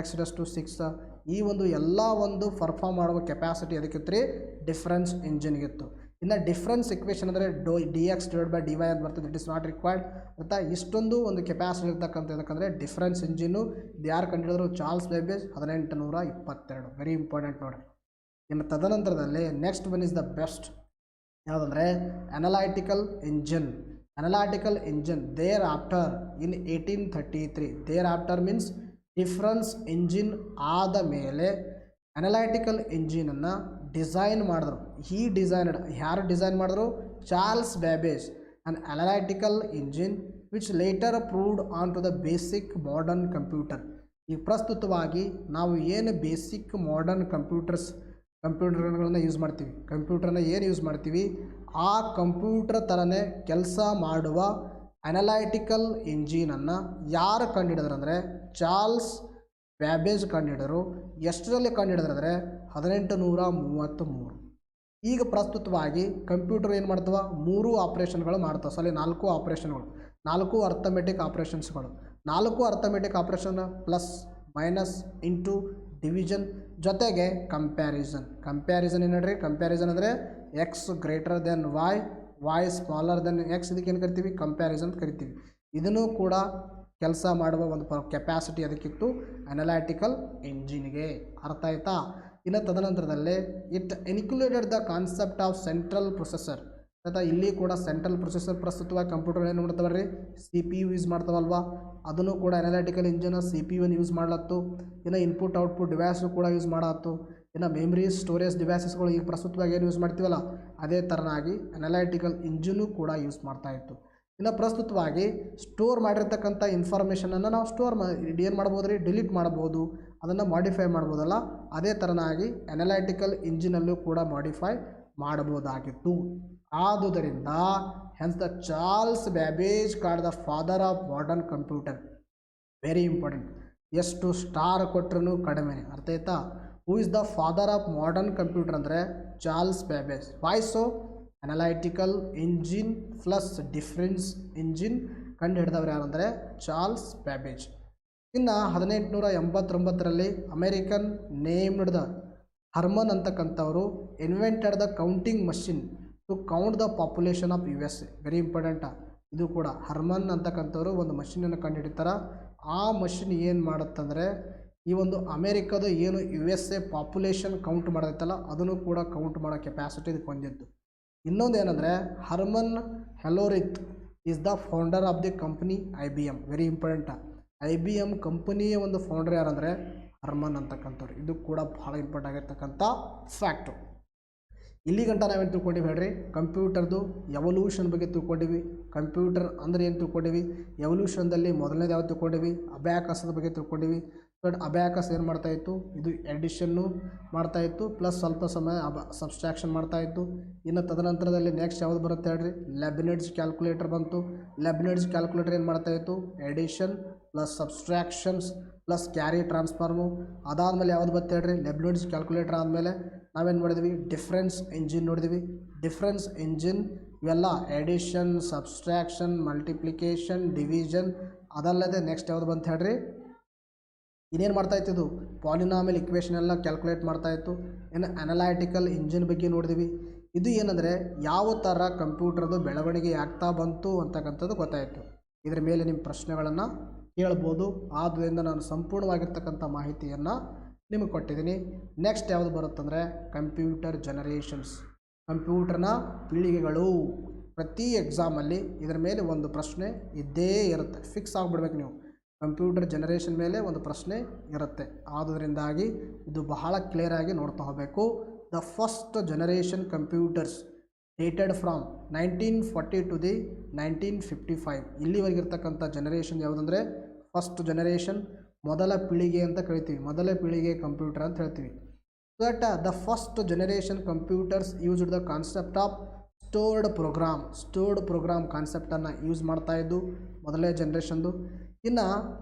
x⁵, x⁶. ಈ ಒಂದು ಎಲ್ಲ ಒಂದು perform ಮಾಡುವ capacity ಅದಕ್ಕಿತ್ತು ರೀ difference ಇಂಜಿನ್ಗಿತ್ತು. ಇನ್ನು ಡಿಫರೆನ್ಸ್ ಇಕ್ವೇಷನ್ ಅಂದರೆ dx/dy ಅಂತ ಬರ್ತದೆ, ಇಟ್ ಇಸ್ ನಾಟ್ ರಿಕ್ವೈರ್ಡ್ ಅಂತ. ಇಷ್ಟೊಂದು ಒಂದು ಕೆಪಾಸಿಟಿ ಇರ್ತಕ್ಕಂಥ ಯಾಕಂದರೆ ಡಿಫರೆನ್ಸ್ ಇಂಜಿನ್ನು ಇದು ಯಾರು ಕಂಡುಹಿಡಿದ್ರು ಚಾರ್ಲ್ಸ್ ಬೇಬೇಜ್ 1822. ವೆರಿ ಇಂಪಾರ್ಟೆಂಟ್ ನೋಡಿ. ಇನ್ನು ತದನಂತರದಲ್ಲಿ next one is the best ಯಾವುದಂದರೆ analytical engine. Analytical engine thereafter in 1833. Thereafter means difference engine ಆದ ಮೇಲೆ ಅನಲೈಟಿಕಲ್ ಇಂಜಿನನ್ನು ಡಿಸೈನ್ ಮಾಡಿದ್ರು. ಈ ಡಿಸೈನ್ಡ್ ಯಾರು ಡಿಸೈನ್ ಮಾಡಿದ್ರು Charles Babbage. An analytical engine which later proved on to the basic modern computer. ಈಗ ಪ್ರಸ್ತುತವಾಗಿ ನಾವು ಏನು ಬೇಸಿಕ್ ಮಾಡರ್ನ್ ಕಂಪ್ಯೂಟರ್ಗಳನ್ನು ಯೂಸ್ ಮಾಡ್ತೀವಿ, ಕಂಪ್ಯೂಟರ್ನ ಏನು ಯೂಸ್ ಮಾಡ್ತೀವಿ ಆ ಕಂಪ್ಯೂಟರ್ ಥರನೇ ಕೆಲಸ ಮಾಡುವ ಅನಲೈಟಿಕಲ್ ಇಂಜಿನನ್ನು ಯಾರು ಕಂಡುಹಿಡಿದ್ರು ಅಂದರೆ ಚಾರ್ಲ್ಸ್ ಬ್ಯಾಬೇಜ್ ಕಂಡುಹಿಡಿದ್ರು. ಎಷ್ಟರಲ್ಲಿ ಕಂಡುಹಿಡಿದ್ರೆ 1833. ಈಗ ಪ್ರಸ್ತುತವಾಗಿ ಕಂಪ್ಯೂಟರ್ ಏನು ಮಾಡ್ತವೆ 3 ಆಪ್ರೇಷನ್ಗಳು ಮಾಡ್ತವೆ. ಸಾರಿ 4 ಆಪ್ರೇಷನ್ಗಳು, 4 ಅರ್ಥಮೆಟಿಕ್ ಆಪ್ರೇಷನ್ಸ್ಗಳು. 4 arithmetic operation plus minus into division ಜೊತೆಗೆ ಕಂಪ್ಯಾರಿಸನ್. ಕಂಪ್ಯಾರಿಸನ್ ಏನು ಹೇಳ್ರಿ, ಕಂಪ್ಯಾರಿಸನ್ ಅಂದರೆ X greater than Y smaller than X. ಇದಕ್ಕೆ ಏನು ಕರಿತೀವಿ ಕಂಪ್ಯಾರಿಸನ್ ಅಂತ ಕರಿತೀವಿ. ಇದನ್ನು ಕೂಡ ಕೆಲಸ ಮಾಡುವ ಒಂದು ಕೆಪಾಸಿಟಿ ಅದಕ್ಕಿತ್ತು ಅನಲೈಟಿಕಲ್ ಇಂಜಿನ್ಗೆ. ಅರ್ಥ ಆಯ್ತಾ. ಇನ್ನು ತದನಂತರದಲ್ಲಿ it included the concept of central processor. ಆಯ್ತಾ, ಇಲ್ಲಿ ಕೂಡ ಸೆಂಟ್ರಲ್ ಪ್ರೊಸೆಸರ್ ಪ್ರಸ್ತುತವಾಗಿ ಕಂಪ್ಯೂಟರ್ ಏನು ಮಾಡ್ತಾವಲ್ರಿ CPU ಯೂಸ್ ಮಾಡ್ತಾವಲ್ವಾ, ಅದನ್ನು ಕೂಡ ಅನಲೈಟಿಕಲ್ ಇಂಜಿನ್ CPU ಯೂಸ್ ಮಾಡ್ಲತ್ತು. ಇನ್ನು ಇನ್ಪುಟ್ ಔಟ್ಪುಟ್ ಡಿವೈಸು ಕೂಡ ಯೂಸ್ ಮಾಡತ್ತು. ಇನ್ನು ಮೆಮ್ರಿ ಸ್ಟೋರೇಜ್ ಡಿವೈಸಸ್ಗಳು ಈಗ ಪ್ರಸ್ತುತವಾಗಿ ಏನು ಯೂಸ್ ಮಾಡ್ತೀವಲ್ಲ ಅದೇ ಥರನಾಗಿ ಅನಲೈಟಿಕಲ್ ಇಂಜಿನು ಕೂಡ ಯೂಸ್ ಮಾಡ್ತಾಯಿತ್ತು. ಇನ್ನು ಪ್ರಸ್ತುತವಾಗಿ ಸ್ಟೋರ್ ಮಾಡಿರ್ತಕ್ಕಂಥ ಇನ್ಫಾರ್ಮೇಷನನ್ನು ನಾವು ಏನು ಮಾಡ್ಬೋದು ರೀ ಡಿಲೀಟ್ ಮಾಡ್ಬೋದು, ಅದನ್ನು ಮಾಡಿಫೈ ಮಾಡ್ಬೋದಲ್ಲ, ಅದೇ ಥರನಾಗಿ ಅನಲೈಟಿಕಲ್ ಇಂಜಿನಲ್ಲೂ ಕೂಡ ಮಾಡಿಫೈ ಮಾಡಬಹುದಾಗಿತ್ತು. ಆದುದರಿಂದ hence the Charles Babbage called the father of modern computer. Very important. ಎಷ್ಟು ಸ್ಟಾರ್ ಕೊಟ್ಟರು ಕಡಿಮೆ. ಅರ್ಥ ಆಯ್ತಾ. Who is the father of modern computer ಅಂದರೆ Charles Babbage. Why so analytical engine plus difference engine ಕಂಡು ಹಿಡಿದವ್ರು ಯಾರಂದರೆ ಚಾರ್ಲ್ಸ್ ಬ್ಯಾಬೇಜ್. ಇನ್ನು 1889ರಲ್ಲಿ ಅಮೇರಿಕನ್ ನೇಮ್ಡ್ ದ ಹರ್ಮನ್ ಅಂತಕ್ಕಂಥವರು invented the counting machine to count the population of USA. Very important. ಇದು ಕೂಡ ಹರ್ಮನ್ ಅಂತಕ್ಕಂಥವ್ರು ಒಂದು ಮಷಿನನ್ನು ಕಂಡುಹಿಡಿತಾರೆ. ಆ ಮಷಿನ್ ಏನು ಮಾಡುತ್ತಂದರೆ ಈ ಒಂದು ಅಮೇರಿಕದ ಏನು USA ಪಾಪ್ಯುಲೇಷನ್ ಕೌಂಟ್ ಮಾಡೋದೈತಲ್ಲ ಅದನ್ನು ಕೂಡ ಕೌಂಟ್ ಮಾಡೋ ಕೆಪಾಸಿಟಿ ಇದಕ್ಕೆ ಹೊಂದಿದ್ದು. ಇನ್ನೊಂದು ಏನಂದರೆ Herman Hollerith is the founder of the company IBM. Very important. IBM ಕಂಪನಿಯ ಒಂದು ಫೌಂಡರ್ ಯಾರಂದರೆ ಹರ್ಮನ್ ಅಂತಕ್ಕಂಥವ್ರು. ಇದು ಕೂಡ ಭಾಳ ಇಂಪಾರ್ಟೆಂಟ್ ಆಗಿರ್ತಕ್ಕಂಥ ಫ್ಯಾಕ್ಟು. ಇಲ್ಲಿ ಗಂಟ ನಾವೇನು ತಿಳ್ಕೊಂಡಿವಿ ಹೇಳ್ರಿ, ಕಂಪ್ಯೂಟರ್ದು ಎವಲ್ಯೂಷನ್ ಬಗ್ಗೆ ತಿಳ್ಕೊಂಡಿವಿ. ಕಂಪ್ಯೂಟರ್ ಅಂದರೆ ಏನು ತಿಳ್ಕೊಂಡಿವಿ, ಎವಲ್ಯೂಷನ್ದಲ್ಲಿ ಮೊದಲನೇದು ಯಾವ್ದು ತಿಳ್ಕೊಂಡಿವಿ, ಅಬ್ಯಾಕಸದ ಬಗ್ಗೆ ತಿಳ್ಕೊಂಡಿವಿ. ಬಟ್ ಅಬ್ಯಾಕಸ್ ಏನು ಮಾಡ್ತಾಯಿತ್ತು, ಇದು ಎಡಿಷನ್ನು ಮಾಡ್ತಾಯಿತ್ತು ಪ್ಲಸ್ ಸ್ವಲ್ಪ ಸಮಯ ಸಬ್ಸ್ಟ್ರಾಕ್ಷನ್ ಮಾಡ್ತಾಯಿತ್ತು. ಇನ್ನು ತದನಂತರದಲ್ಲಿ ನೆಕ್ಸ್ಟ್ ಯಾವುದು ಬರುತ್ತೆ ಹೇಳ್ರಿ, ಲೆಬ್ನಿಡ್ಜ್ ಕ್ಯಾಲ್ಕುಲೇಟರ್ ಬಂತು. ಲೆಬ್ನಿಡ್ಜ್ ಕ್ಯಾಲ್ಕುಲೇಟರ್ ಏನು ಮಾಡ್ತಾಯಿತ್ತು, ಎಡಿಷನ್ ಪ್ಲಸ್ ಸಬ್ಸ್ಟ್ರಾಕ್ಷನ್ಸ್ ಪ್ಲಸ್ ಕ್ಯಾರಿ ಟ್ರಾನ್ಸ್ಫಾರ್ಮು. ಅದಾದಮೇಲೆ ಯಾವುದು ಬರುತ್ತೆ ಹೇಳ್ರಿ, ಲೆಬ್ನಿಡ್ಜ್ ಕ್ಯಾಲ್ಕುಲೇಟರ್ ಆದಮೇಲೆ ನಾವೇನು ಮಾಡಿದ್ವಿ, ಡಿಫ್ರೆನ್ಸ್ ಇಂಜಿನ್ ನೋಡಿದ್ವಿ. ಡಿಫ್ರೆನ್ಸ್ ಇಂಜಿನ್ ಇವೆಲ್ಲ ಎಡಿಷನ್, ಸಬ್ಸ್ಟ್ರಾಕ್ಷನ್, ಮಲ್ಟಿಪ್ಲಿಕೇಶನ್, ಡಿವಿಷನ್. ಅದಲ್ಲದೆ ನೆಕ್ಸ್ಟ್ ಯಾವುದು ಬಂತು ಹೇಳ್ರಿ, ಇನ್ನೇನು ಮಾಡ್ತಾಯಿತ್ತು, ಇದು ಪಾಲಿನಾಮಿಯಲ್ ಇಕ್ವೇಷನ್ ಎಲ್ಲ ಕ್ಯಾಲ್ಕುಲೇಟ್ ಮಾಡ್ತಾಯಿತ್ತು. ಇನ್ನು ಅನಲೈಟಿಕಲ್ ಇಂಜಿನ್ ಬಗ್ಗೆ ನೋಡಿದ್ವಿ. ಇದು ಏನಂದರೆ ಯಾವ ಥರ ಕಂಪ್ಯೂಟರ್ದು ಬೆಳವಣಿಗೆ ಆಗ್ತಾ ಬಂತು ಅಂತಕ್ಕಂಥದ್ದು ಗೊತ್ತಾಯಿತು. ಇದರ ಮೇಲೆ ನಿಮ್ಮ ಪ್ರಶ್ನೆಗಳನ್ನು ಕೇಳ್ಬೋದು. ಆದ್ದರಿಂದ ನಾನು ಸಂಪೂರ್ಣವಾಗಿರ್ತಕ್ಕಂಥ ಮಾಹಿತಿಯನ್ನು ನಿಮಗೆ ಕೊಟ್ಟಿದ್ದೀನಿ. ನೆಕ್ಸ್ಟ್ ಯಾವುದು ಬರುತ್ತಂದರೆ ಕಂಪ್ಯೂಟರ್ ಜನರೇಷನ್ಸ್, ಕಂಪ್ಯೂಟರ್ನ ಪೀಳಿಗೆಗಳು. ಪ್ರತಿ ಎಕ್ಸಾಮಲ್ಲಿ ಇದರ ಮೇಲೆ ಒಂದು ಪ್ರಶ್ನೆ ಇದ್ದೇ ಇರುತ್ತೆ, ಫಿಕ್ಸ್ ಆಗಿಬಿಡ್ಬೇಕು ನೀವು. ಕಂಪ್ಯೂಟರ್ ಜನರೇಷನ್ ಮೇಲೆ ಒಂದು ಪ್ರಶ್ನೆ ಇರುತ್ತೆ. ಆದುದರಿಂದಾಗಿ ಇದು ಬಹಳ ಕ್ಲಿಯರಾಗಿ ನೋಡ್ತಾ ಹೋಗಬೇಕು. The first generation computers dated from 1940 to the 1955. ಇಲ್ಲಿವರೆಗಿರ್ತಕ್ಕಂಥ ಜನರೇಷನ್ ಯಾವುದಂದರೆ ಫಸ್ಟ್ ಜನರೇಷನ್, ಮೊದಲ ಪೀಳಿಗೆ ಅಂತ ಕರಿತೀವಿ, ಮೊದಲ ಪೀಳಿಗೆ ಕಂಪ್ಯೂಟರ್ ಅಂತ ಹೇಳ್ತೀವಿ. So that the first generation computers used the concept of stored program ಕಾನ್ಸೆಪ್ಟನ್ನು ಯೂಸ್ ಮಾಡ್ತಾಯಿದ್ದು ಮೊದಲೇ ಜನ್ರೇಷನ್ದು. ಇನ್ನು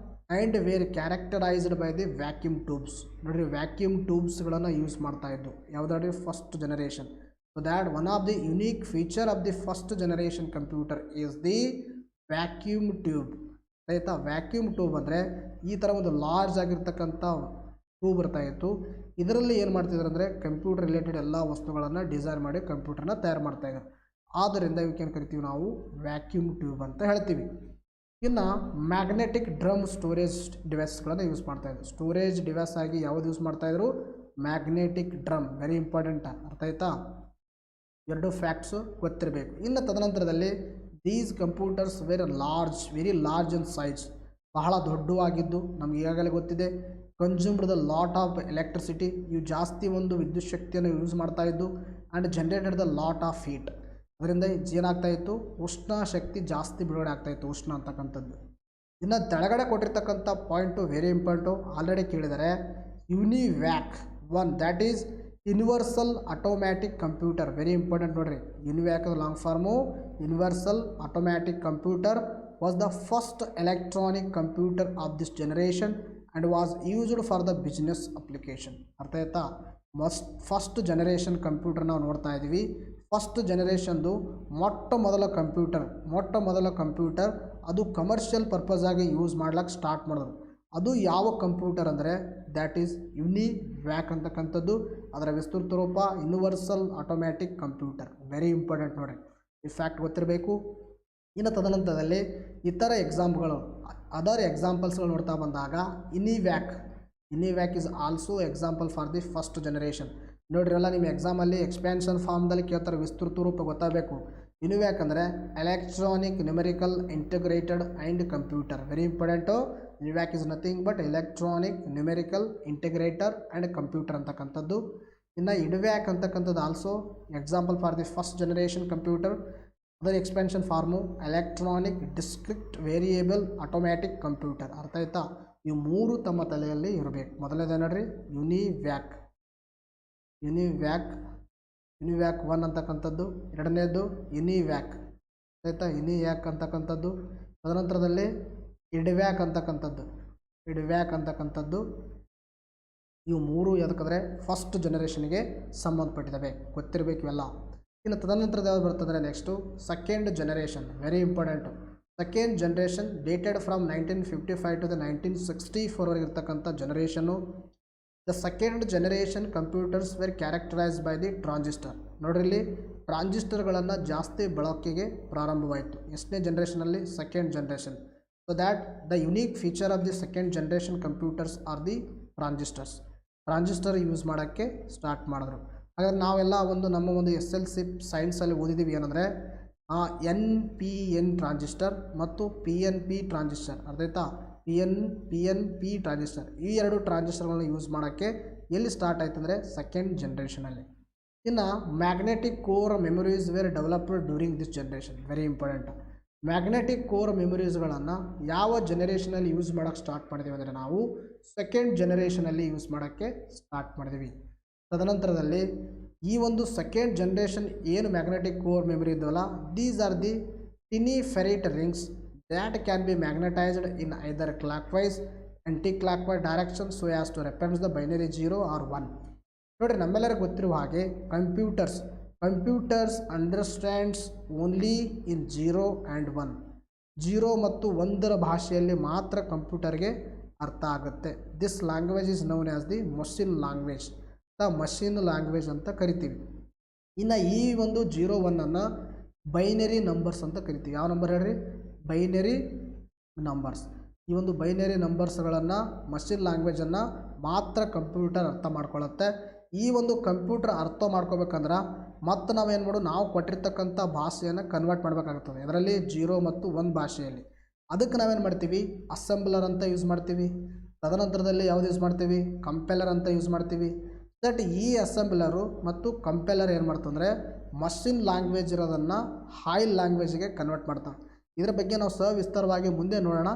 and were characterised by the vacuum tubes. ನೋಡಿರಿ, ವ್ಯಾಕ್ಯೂಮ್ ಟ್ಯೂಬ್ಸ್ಗಳನ್ನು ಯೂಸ್ ಮಾಡ್ತಾಯಿದ್ದು ಯಾವುದಾದ್ರಿ first generation. So that one of the unique feature of the first generation computer is the vacuum tube. ಆಯಿತಾ, ವ್ಯಾಕ್ಯೂಮ್ ಟ್ಯೂಬ್ ಅಂದರೆ ಈ ಥರ ಒಂದು ಲಾರ್ಜ್ ಆಗಿರ್ತಕ್ಕಂಥ ಟ್ಯೂಬ್ ಬರ್ತಾಯಿತ್ತು. ಇದರಲ್ಲಿ ಏನು ಮಾಡ್ತಿದ್ರು ಅಂದರೆ ಕಂಪ್ಯೂಟರ್ ರಿಲೇಟೆಡ್ ಎಲ್ಲ ವಸ್ತುಗಳನ್ನು ಡಿಸೈನ್ ಮಾಡಿ ಕಂಪ್ಯೂಟರ್ನ ತಯಾರು ಮಾಡ್ತಾಯಿದ್ರು. ಆದ್ದರಿಂದ ಇವಕ್ಕೇನು ಕರಿತೀವಿ ನಾವು ವ್ಯಾಕ್ಯೂಮ್ ಟ್ಯೂಬ್ ಅಂತ ಹೇಳ್ತೀವಿ. ಇನ್ನು ಮ್ಯಾಗ್ನೆಟಿಕ್ ಡ್ರಮ್ ಸ್ಟೋರೇಜ್ ಡಿವೈಸ್ಗಳನ್ನು ಯೂಸ್ ಮಾಡ್ತಾಯಿದ್ರು. ಸ್ಟೋರೇಜ್ ಡಿವೈಸ್ ಆಗಿ ಯಾವುದು ಯೂಸ್ ಮಾಡ್ತಾಯಿದ್ರು? Magnetic drum. ವೆರಿ ಇಂಪಾರ್ಟೆಂಟ್, ಅರ್ಥ ಆಯ್ತಾ? ಎರಡು ಫ್ಯಾಕ್ಟ್ಸು ಗೊತ್ತಿರಬೇಕು. ಇನ್ನು ತದನಂತರದಲ್ಲಿ these computers very large in size, ಬಹಳ ದೊಡ್ಡವಾಗಿದ್ದು ನಮ್ಗೆ ಈಗಾಗಲೇ ಗೊತ್ತಿದೆ. Consumed the lot of electricity, ಇವು ಜಾಸ್ತಿ ಒಂದು ವಿದ್ಯುತ್ ಶಕ್ತಿಯನ್ನು ಯೂಸ್ ಮಾಡ್ತಾಯಿದ್ದು. And generated the lot of heat, ಅದರಿಂದ ಏನಾಗ್ತಾಯಿತ್ತು? ಉಷ್ಣ ಶಕ್ತಿ ಜಾಸ್ತಿ ಬಿಡುಗಡೆ ಆಗ್ತಾಯಿತ್ತು, ಉಷ್ಣ ಅಂತಕ್ಕಂಥದ್ದು. ಇನ್ನು ತೆಳಗಡೆ ಕೊಟ್ಟಿರ್ತಕ್ಕಂಥ ಪಾಯಿಂಟು ವೆರಿ ಇಂಪಾರ್ಟೆಂಟು, ಆಲ್ರೆಡಿ ಕೇಳಿದರೆ. UNIVAC one, that is universal automatic computer. Very important ನೋಡಿರಿ, UNIVAC long form universal automatic computer was the first electronic computer of this generation and was used for the business application. ಅರ್ಥ ಆಯ್ತಾ? First generation computer ನಾವು ನೋಡ್ತಾ ಇದ್ದೀವಿ. First ಜನರೇಷನ್ದು ಮೊಟ್ಟ ಮೊದಲ computer ಅದು commercial purpose ಆಗಿ ಯೂಸ್ ಮಾಡ್ಲಿಕ್ಕೆ ಸ್ಟಾರ್ಟ್ ಮಾಡಿದ್ರು. ಅದು ಯಾವ ಕಂಪ್ಯೂಟರ್ ಅಂದರೆ ದ್ಯಾಟ್ ಈಸ್ ಯುನಿವ್ಯಾಕ್ ಅಂತಕ್ಕಂಥದ್ದು. ಅದರ ವಿಸ್ತೃತ ರೂಪ universal automatic computer. Very important ನೋಡಿರಿ, ಈ ಫ್ಯಾಕ್ಟ್ ಗೊತ್ತಿರಬೇಕು. ಇನ್ನು ತದನಂತರದಲ್ಲಿ ಇತರ ಅದರ್ ಎಕ್ಸಾಂಪಲ್ಸ್ಗಳು ನೋಡ್ತಾ ಬಂದಾಗ UNIVAC is also example for the first generation. ನೋಡಿರಲ್ಲ, ನಿಮ್ಮ ಎಕ್ಸಾಮಲ್ಲಿ ಎಕ್ಸ್ಪ್ಯಾನ್ಷನ್ ಫಾರ್ಮ್ದಲ್ಲಿ ಕೇಳ್ತಾರೆ, ವಿಸ್ತೃತ ರೂಪ ಗೊತ್ತಾಗಬೇಕು. ಯುನಿವ್ಯಾಕ್ ಅಂದರೆ electronic numerical integrated and computer. Very important. UNIVAC is nothing but electronic numerical integrator and computer ಅಂತಕ್ಕಂಥದ್ದು. ಇನ್ನು ಇಡ್ವ್ಯಾಕ್ ಅಂತಕ್ಕಂಥದ್ದು also example for the first generation computer. ಅದರ expansion form electronic discrete variable automatic computer. ಅರ್ಥ ಆಯ್ತಾ? ಇವು ಮೂರು ತಮ್ಮ ತಲೆಯಲ್ಲಿ ಇರಬೇಕು. ಮೊದಲನೇದು ನೋಡ್ರಿ, ಯುನಿವ್ಯಾಕ್ ಒನ್ ಅಂತಕ್ಕಂಥದ್ದು. ಎರಡನೇದು ಯುನಿವ್ಯಾಕ್, ಆಯಿತಾ? ಯುನಿವ್ಯಾಕ್ ಅಂತಕ್ಕಂಥದ್ದು. ತದನಂತರದಲ್ಲಿ ಇಡ್ವ್ಯಾಕ್ ಅಂತಕ್ಕಂಥದ್ದು. ಇವು ಮೂರು ಯಾಕಂದರೆ ಫಸ್ಟ್ ಜನರೇಷನ್ಗೆ ಸಂಬಂಧಪಟ್ಟಿದ್ದಾವೆ, ಗೊತ್ತಿರಬೇಕು ಇವೆಲ್ಲ. ಇನ್ನು ತದನಂತರದ ಯಾವ್ದು ಬರ್ತಂದರೆ next second generation. Very important. Second generation dated from 1955 to the 1964 ಇರ್ತಕ್ಕಂಥ generation. The second generation computers were characterised by the transistor. ನೋಡ್ರಿ, ಇಲ್ಲಿ ಟ್ರಾನ್ಸಿಸ್ಟರ್ಗಳನ್ನು ಜಾಸ್ತಿ ಬಳಕೆಗೆ ಪ್ರಾರಂಭವಾಯಿತು. ಎಷ್ಟನೇ ಜನರೇಷನಲ್ಲಿ? Second generation. So that the unique feature of the second generation computers are the transistor use ಮಾಡೋಕ್ಕೆ ಸ್ಟಾರ್ಟ್ ಮಾಡಿದ್ರು. ಹಾಗಾದ್ರೆ ನಾವೆಲ್ಲ ನಮ್ಮ ಒಂದು SLC ಸೈನ್ಸಲ್ಲಿ ಓದಿದ್ದೀವಿ ಏನಂದರೆ NPN ಟ್ರಾನ್ಸಿಸ್ಟರ್ ಮತ್ತು PNP ಟ್ರಾನ್ಸಿಸ್ಟರ್. ಅರ್ಥ ಆಯ್ತಾ? PNP ಟ್ರಾನ್ಸಿಸ್ಟರ್, ಈ ಎರಡು ಟ್ರಾನ್ಸಿಸ್ಟರ್ಗಳನ್ನ ಯೂಸ್ ಮಾಡೋಕ್ಕೆ ಎಲ್ಲಿ ಸ್ಟಾರ್ಟ್ ಆಯ್ತು ಅಂದರೆ ಸೆಕೆಂಡ್ ಜನ್ರೇಷನಲ್ಲಿ. ಇನ್ನು magnetic core memories were developed during this generation. Very important. Magnetic core ಮೆಮೊರೀಸ್ಗಳನ್ನು ಯಾವ ಜನರೇಷನಲ್ಲಿ ಯೂಸ್ ಮಾಡೋಕ್ಕೆ ಸ್ಟಾರ್ಟ್ ಮಾಡಿದ್ದೀವಿ ಅಂದರೆ ನಾವು ಸೆಕೆಂಡ್ ಜನರೇಷನಲ್ಲಿ ಯೂಸ್ ಮಾಡೋಕ್ಕೆ ಸ್ಟಾರ್ಟ್ ಮಾಡಿದ್ದೀವಿ. ತದನಂತರದಲ್ಲಿ ಈ ಒಂದು ಸೆಕೆಂಡ್ ಜನ್ರೇಷನ್ ಏನು ಮ್ಯಾಗ್ನೆಟಿಕ್ ಕೋರ್ ಮೆಮೊರಿ ಇದ್ದವಲ್ಲ, these are the tiny ferrite rings that can be magnetised in either clockwise anti clockwise direction so as to reference the binary 0 or 1. ನೋಡಿರಿ, ನಮ್ಮೆಲ್ಲರಿಗೂ ಗೊತ್ತಿರುವ ಹಾಗೆ computers understands only in 0 and 1. 0 ಮತ್ತು 1ರ ಭಾಷೆಯಲ್ಲಿ ಮಾತ್ರ ಕಂಪ್ಯೂಟರ್ಗೆ ಅರ್ಥ ಆಗುತ್ತೆ. This language is known as the machine language ಅಂತ ಕರಿತೀವಿ. ಇನ್ನು ಈ ಒಂದು 0, 1 ಬೈನರಿ ನಂಬರ್ಸ್ ಅಂತ ಕರಿತೀವಿ. ಯಾವ ನಂಬರ್ ಹೇಳ್ರಿ? Binary numbers. ಈ ಒಂದು ಬೈನರಿ ನಂಬರ್ಸ್ಗಳನ್ನು ಮಷಿನ್ ಲ್ಯಾಂಗ್ವೇಜನ್ನು ಮಾತ್ರ ಕಂಪ್ಯೂಟರ್ ಅರ್ಥ ಮಾಡ್ಕೊಳ್ಳುತ್ತೆ. ಈ ಒಂದು ಕಂಪ್ಯೂಟರ್ ಅರ್ಥ ಮಾಡ್ಕೋಬೇಕಂದ್ರೆ ಮತ್ತು ನಾವೇನು ಮಾಡು ನಾವು ಕೊಟ್ಟಿರ್ತಕ್ಕಂಥ ಭಾಷೆಯನ್ನು ಕನ್ವರ್ಟ್ ಮಾಡಬೇಕಾಗ್ತದೆ. ಇದರಲ್ಲಿ 0 ಮತ್ತು 1 ಭಾಷೆಯಲ್ಲಿ. ಅದಕ್ಕೆ ನಾವೇನು ಮಾಡ್ತೀವಿ, ಅಸೆಂಬ್ಲರ್ ಅಂತ ಯೂಸ್ ಮಾಡ್ತೀವಿ. ತದನಂತರದಲ್ಲಿ ಯಾವುದು ಯೂಸ್ ಮಾಡ್ತೀವಿ, ಕಂಪೆಲರ್ ಅಂತ ಯೂಸ್ ಮಾಡ್ತೀವಿ. ದಟ್ ಈ ಅಸೆಂಬ್ಲರು ಮತ್ತು ಕಂಪೆಲರ್ ಏನು ಮಾಡ್ತಂದರೆ ಮಷಿನ್ ಲ್ಯಾಂಗ್ವೇಜ್ ಇರೋದನ್ನು ಹೈ ಲ್ಯಾಂಗ್ವೇಜ್ಗೆ ಕನ್ವರ್ಟ್ ಮಾಡ್ತಾವೆ. ಇದರ ಬಗ್ಗೆ ನಾವು ಸವಿಸ್ತಾರವಾಗಿ ಮುಂದೆ ನೋಡೋಣ.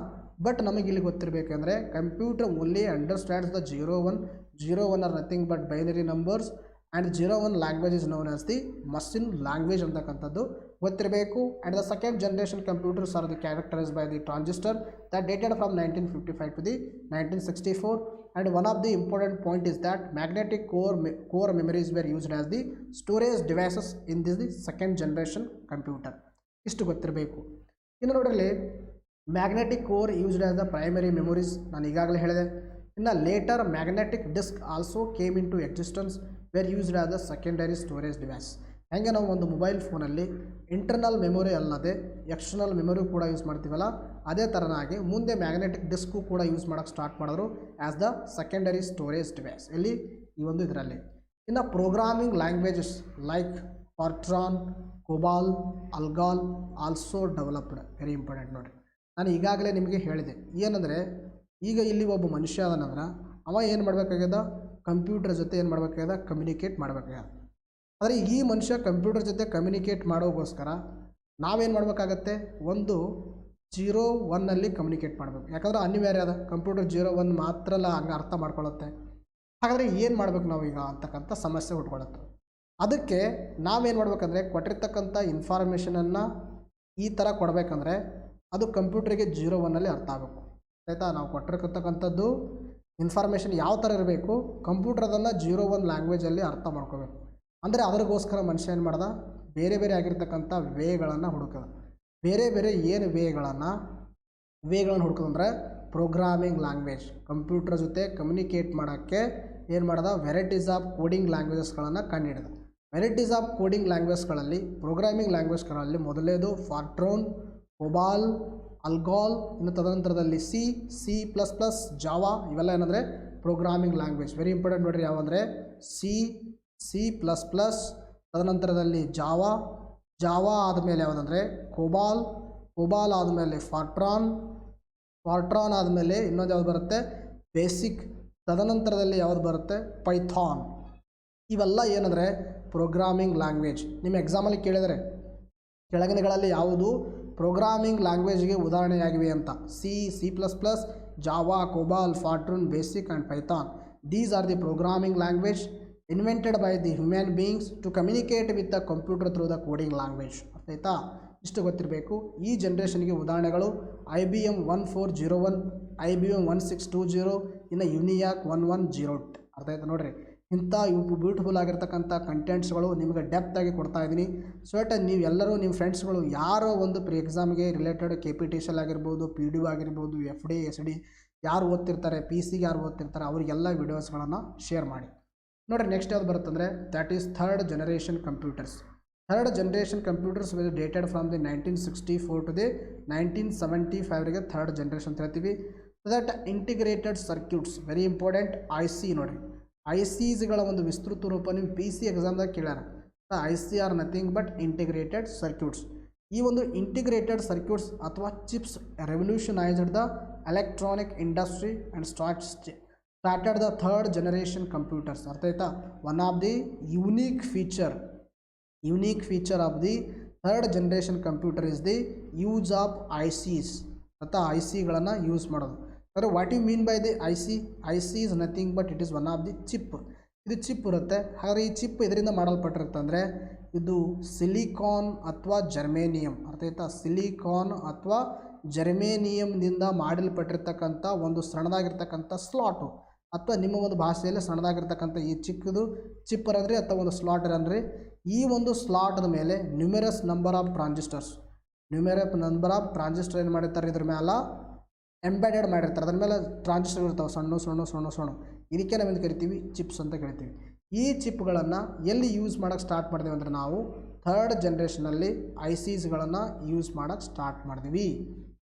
ಬಟ್ ನಮಗೆ ಇಲ್ಲಿ ಗೊತ್ತಿರಬೇಕಂದ್ರೆ computer only understands the 0 or nothing but binary numbers and 0 language is known as the machine language ಅಂತಕ್ಕಂಥದ್ದು ಗೊತ್ತಿರಬೇಕು. And the second generation computers are the characterised by the transistor that dated from 1955 to the 1964. And one of the important point is that magnetic core memories were used as the storage devices in this the second generation computer. ಇಷ್ಟು ಗೊತ್ತಿರಬೇಕು. ಇನ್ನು ನೋಡ್ರಿ, magnetic core used as the primary memories ನಾನು ಈಗಾಗಲೇ ಹೇಳಿದೆ. ಇನ್ನು later magnetic disk also came into existence were used as the secondary storage device. ಹೆಂಗೆ ನಾವು ಒಂದು ಮೊಬೈಲ್ ಫೋನಲ್ಲಿ ಇಂಟರ್ನಲ್ ಮೆಮೊರಿ ಅಲ್ಲದೆ ಎಕ್ಸ್ಟರ್ನಲ್ ಮೆಮೊರಿ ಕೂಡ ಯೂಸ್ ಮಾಡ್ತೀವಲ್ಲ, ಅದೇ ಥರನಾಗಿ ಮುಂದೆ ಮ್ಯಾಗ್ನೆಟಿಕ್ ಡಿಸ್ಕು ಕೂಡ ಯೂಸ್ ಮಾಡೋಕ್ಕೆ ಸ್ಟಾರ್ಟ್ ಮಾಡಿದ್ರು as the secondary storage device. ಎಲ್ಲಿ ಈ ಒಂದು ಇದರಲ್ಲಿ. ಇನ್ನು programming languages like Fortran, COBOL, ALGOL also developed. Very important ನೋಡಿರಿ. ನಾನು ಈಗಾಗಲೇ ನಿಮಗೆ ಹೇಳಿದೆ ಏನಂದರೆ, ಈಗ ಇಲ್ಲಿ ಒಬ್ಬ ಮನುಷ್ಯ ಅದನಂದ್ರೆ ಅವ ಏನು ಮಾಡಬೇಕಾಗ್ಯದ, ಕಂಪ್ಯೂಟರ್ ಜೊತೆ ಏನು ಮಾಡಬೇಕಾಗ್ಯದ, ಕಮ್ಯುನಿಕೇಟ್ ಮಾಡಬೇಕಾಗ್ಯದ. ಆದರೆ ಈ ಮನುಷ್ಯ ಕಂಪ್ಯೂಟರ್ ಜೊತೆ ಕಮ್ಯುನಿಕೇಟ್ ಮಾಡೋಗೋಸ್ಕರ ನಾವೇನು ಮಾಡಬೇಕಾಗತ್ತೆ, ಒಂದು 0-1 ಕಮ್ಯುನಿಕೇಟ್ ಮಾಡಬೇಕು. ಯಾಕಂದ್ರೆ ಅನಿವಾರ್ಯ ಅದ, ಕಂಪ್ಯೂಟರ್ 0-1 ಮಾತ್ರ ಹಂಗೆ ಅರ್ಥ ಮಾಡ್ಕೊಳ್ಳುತ್ತೆ. ಹಾಗಾದರೆ ಏನು ಮಾಡಬೇಕು ನಾವು ಈಗ ಅಂತಕ್ಕಂಥ ಸಮಸ್ಯೆ ಹುಟ್ಕೊಳ್ಳುತ್ತೆ. ಅದಕ್ಕೆ ನಾವೇನು ಮಾಡಬೇಕಂದ್ರೆ ಕೊಟ್ಟಿರ್ತಕ್ಕಂಥ ಇನ್ಫಾರ್ಮೇಷನನ್ನು ಈ ಥರ ಕೊಡಬೇಕಂದ್ರೆ ಅದು ಕಂಪ್ಯೂಟ್ರಿಗೆ 0-1 ಅರ್ಥ ಆಗಬೇಕು. ಆಯಿತಾ? ನಾವು ಕೊಟ್ಟಿರ್ತಕ್ಕಂಥದ್ದು ಇನ್ಫಾರ್ಮೇಷನ್ ಯಾವ ಥರ ಇರಬೇಕು, ಕಂಪ್ಯೂಟರ್ ಅದನ್ನು 0-1 ಲ್ಯಾಂಗ್ವೇಜಲ್ಲಿ ಅರ್ಥ ಮಾಡ್ಕೋಬೇಕು. ಅಂದರೆ ಅದರಿಗೋಸ್ಕರ ಮನುಷ್ಯ ಏನು ಮಾಡ್ದ, ಬೇರೆ ಬೇರೆ ಆಗಿರ್ತಕ್ಕಂಥ ವೇಗಳನ್ನು ಹುಡುಕದ. ಬೇರೆ ಬೇರೆ ಏನು ವೇಗಳನ್ನು ಹುಡುಕೋದಂದ್ರೆ ಪ್ರೋಗ್ರಾಮಿಂಗ್ ಲ್ಯಾಂಗ್ವೇಜ್. ಕಂಪ್ಯೂಟರ್ ಜೊತೆ ಕಮ್ಯುನಿಕೇಟ್ ಮಾಡೋಕ್ಕೆ ಏನು ಮಾಡ್ದ, ವೆರೈಟೀಸ್ ಆಫ್ ಕೋಡಿಂಗ್ ಲ್ಯಾಂಗ್ವೇಜಸ್ಗಳನ್ನು ಕಂಡುಹಿಡಿದ. Varieties of coding ಲ್ಯಾಂಗ್ವೇಜ್ಗಳಲ್ಲಿ, programming ಲ್ಯಾಂಗ್ವೇಜ್ಗಳಲ್ಲಿ ಮೊದಲೇದು ಫಾರ್ಟ್ರಾನ್, COBOL, ಅಲ್ಗಾಲ್, ಇನ್ನು ತದನಂತರದಲ್ಲಿ C++, ಜಾವಾ. ಇವೆಲ್ಲ ಏನಂದರೆ ಪ್ರೋಗ್ರಾಮಿಂಗ್ ಲ್ಯಾಂಗ್ವೇಜ್. ವೆರಿ ಇಂಪಾರ್ಟೆಂಟ್ ನೋಡಿರಿ. ಯಾವಂದರೆ C++, ತದನಂತರದಲ್ಲಿ ಜಾವಾ ಆದಮೇಲೆ ಯಾವುದಂದರೆ ಕೊಬಾಲ್ ಆದಮೇಲೆ ಫಾರ್ಟ್ರಾನ್ ಆದಮೇಲೆ ಇನ್ನೊಂದು ಯಾವ್ದು ಬರುತ್ತೆ, ಬೇಸಿಕ್. ತದನಂತರದಲ್ಲಿ ಯಾವುದು ಬರುತ್ತೆ, ಪೈಥಾನ್. ಇವೆಲ್ಲ ಏನಂದರೆ ಪ್ರೋಗ್ರಾಮಿಂಗ್ ಲ್ಯಾಂಗ್ವೇಜ್. ನಿಮ್ಮ ಎಕ್ಸಾಮಲ್ಲಿ ಕೇಳಿದರೆ ಕೆಳಗಿನಗಳಲ್ಲಿ ಯಾವುದು ಪ್ರೋಗ್ರಾಮಿಂಗ್ ಲ್ಯಾಂಗ್ವೇಜ್ಗೆ ಉದಾಹರಣೆಯಾಗಿವೆ ಅಂತ. C++, Java, COBOL, FORTRAN, BASIC and Python. These are the programming language invented by the human beings to communicate with the computer through the coding language. ಅರ್ಥಾಯ್ತಾ? ಇಷ್ಟು ಗೊತ್ತಿರಬೇಕು. ಈ ಜನ್ರೇಷನ್ಗೆ ಉದಾಹರಣೆಗಳು IBM 1401, IBM 1620, ಇನ್ನು ಯುನಿಯಾಕ್ 1108. ಅರ್ಥ ಆಯ್ತು ನೋಡಿರಿ. ಇಂಥ ಬ್ಯೂಟಿಫುಲ್ ಆಗಿರ್ತಕ್ಕಂಥ ಕಂಟೆಂಟ್ಸ್ಗಳು ನಿಮಗೆ ಡೆಪ್ತಾಗಿ ಕೊಡ್ತಾ ಇದ್ದೀನಿ. ಸೊ ನೀವು ಎಲ್ಲರೂ ನಿಮ್ಮ ಫ್ರೆಂಡ್ಸ್ಗಳು ಯಾರೋ ಒಂದು ಎಕ್ಸಾಮ್ಗೆ ರಿಲೇಟೆಡ್ KPTCL ಆಗಿರ್ಬೋದು, PDO ಆಗಿರ್ಬೋದು, FD, SD ಯಾರು ಓದ್ತಿರ್ತಾರೆ, PC ಯಾರು ಓದ್ತಿರ್ತಾರೆ ಅವರಿಗೆಲ್ಲ ವಿಡಿಯೋಸ್ಗಳನ್ನು ಶೇರ್ ಮಾಡಿ. ನೋಡಿರಿ, ನೆಕ್ಸ್ಟ್ ಯಾವ್ದು ಬರುತ್ತಂದರೆ that is third generation computers. Third generation computers will dated from the 1964 to the 1975 third generation ಅಂತ ಹೇಳ್ತೀವಿ. That integrated circuits. Very important. IC ನೋಡಿರಿ, ICಸ್ಗಳ ಒಂದು ವಿಸ್ತೃತ ರೂಪ ನಿಮ್ಮ PC ಎಕ್ಸಾಮ್ದಾಗ ಕೇಳ್ಯಾರ. IC are nothing but integrated circuits. ಈ ಒಂದು ಇಂಟಿಗ್ರೇಟೆಡ್ ಸರ್ಕ್ಯೂಟ್ಸ್ ಅಥವಾ chips revolutionised the electronic industry and started the third generation computers. ಅರ್ಥ ಆಯ್ತಾ? One of the unique feature of the third generation computer is the use of ICs. ಅಥವಾ ICಗಳನ್ನು use ಮಾಡೋದು. ಅಂದರೆ what you mean by the IC is nothing but it is one of the chip. ಇದು chip ಇರುತ್ತೆ. ಹಾಗಾದರೆ ಈ chip ಇದರಿಂದ ಮಾಡಲ್ಪಟ್ಟಿರುತ್ತೆ ಅಂದರೆ ಇದು ಸಿಲಿಕಾನ್ ಅಥವಾ ಜರ್ಮೇನಿಯಂ. ಅರ್ಥ ಆಯ್ತಾ? ಸಿಲಿಕಾನ್ ಅಥವಾ ಜರ್ಮೇನಿಯಂನಿಂದ ಮಾಡಲ್ಪಟ್ಟಿರ್ತಕ್ಕಂಥ ಒಂದು ಸಣ್ಣದಾಗಿರ್ತಕ್ಕಂಥ ಸ್ಲಾಟು, ಅಥವಾ ನಿಮ್ಮ ಒಂದು ಭಾಷೆಯಲ್ಲಿ ಸಣ್ಣದಾಗಿರ್ತಕ್ಕಂಥ ಈ ಚಿಕ್ಕದು ಚಿಪ್ಪರ್ ಅಂದರೆ ಅಥವಾ ಒಂದು ಸ್ಲಾಟರ್ ಅಂದರೆ ಈ ಒಂದು ಸ್ಲಾಟದ ಮೇಲೆ ನ್ಯೂಮೆರಸ್ ನಂಬರ್ ಆಫ್ ಟ್ರಾನ್ಸಿಸ್ಟರ್ ಏನು ಮಾಡಿರ್ತಾರೆ, ಇದ್ರ ಮೇಲೆ ಎಂಬೆಡೆಡ್ ಮಾಡಿರ್ತಾರೆ. ಅದ್ರ ಮೇಲೆ ಟ್ರಾನ್ಸಿಸ್ಟರ್ ಇರ್ತಾವೆ, ಸಣ್ಣ. ಇದಕ್ಕೆ ನಾವೇನು ಕರಿತೀವಿ, ಚಿಪ್ಸ್ ಅಂತ ಕರಿತೀವಿ. ಈ ಚಿಪ್ಗಳನ್ನು ಎಲ್ಲಿ ಯೂಸ್ ಮಾಡೋಕ್ಕೆ ಸ್ಟಾರ್ಟ್ ಮಾಡಿದೀವಿ ಅಂದರೆ ನಾವು ಥರ್ಡ್ ಜನ್ರೇಷನಲ್ಲಿ ICಸ್ಗಳನ್ನು ಯೂಸ್ ಮಾಡೋಕ್ಕೆ ಸ್ಟಾರ್ಟ್ ಮಾಡಿದ್ವಿ.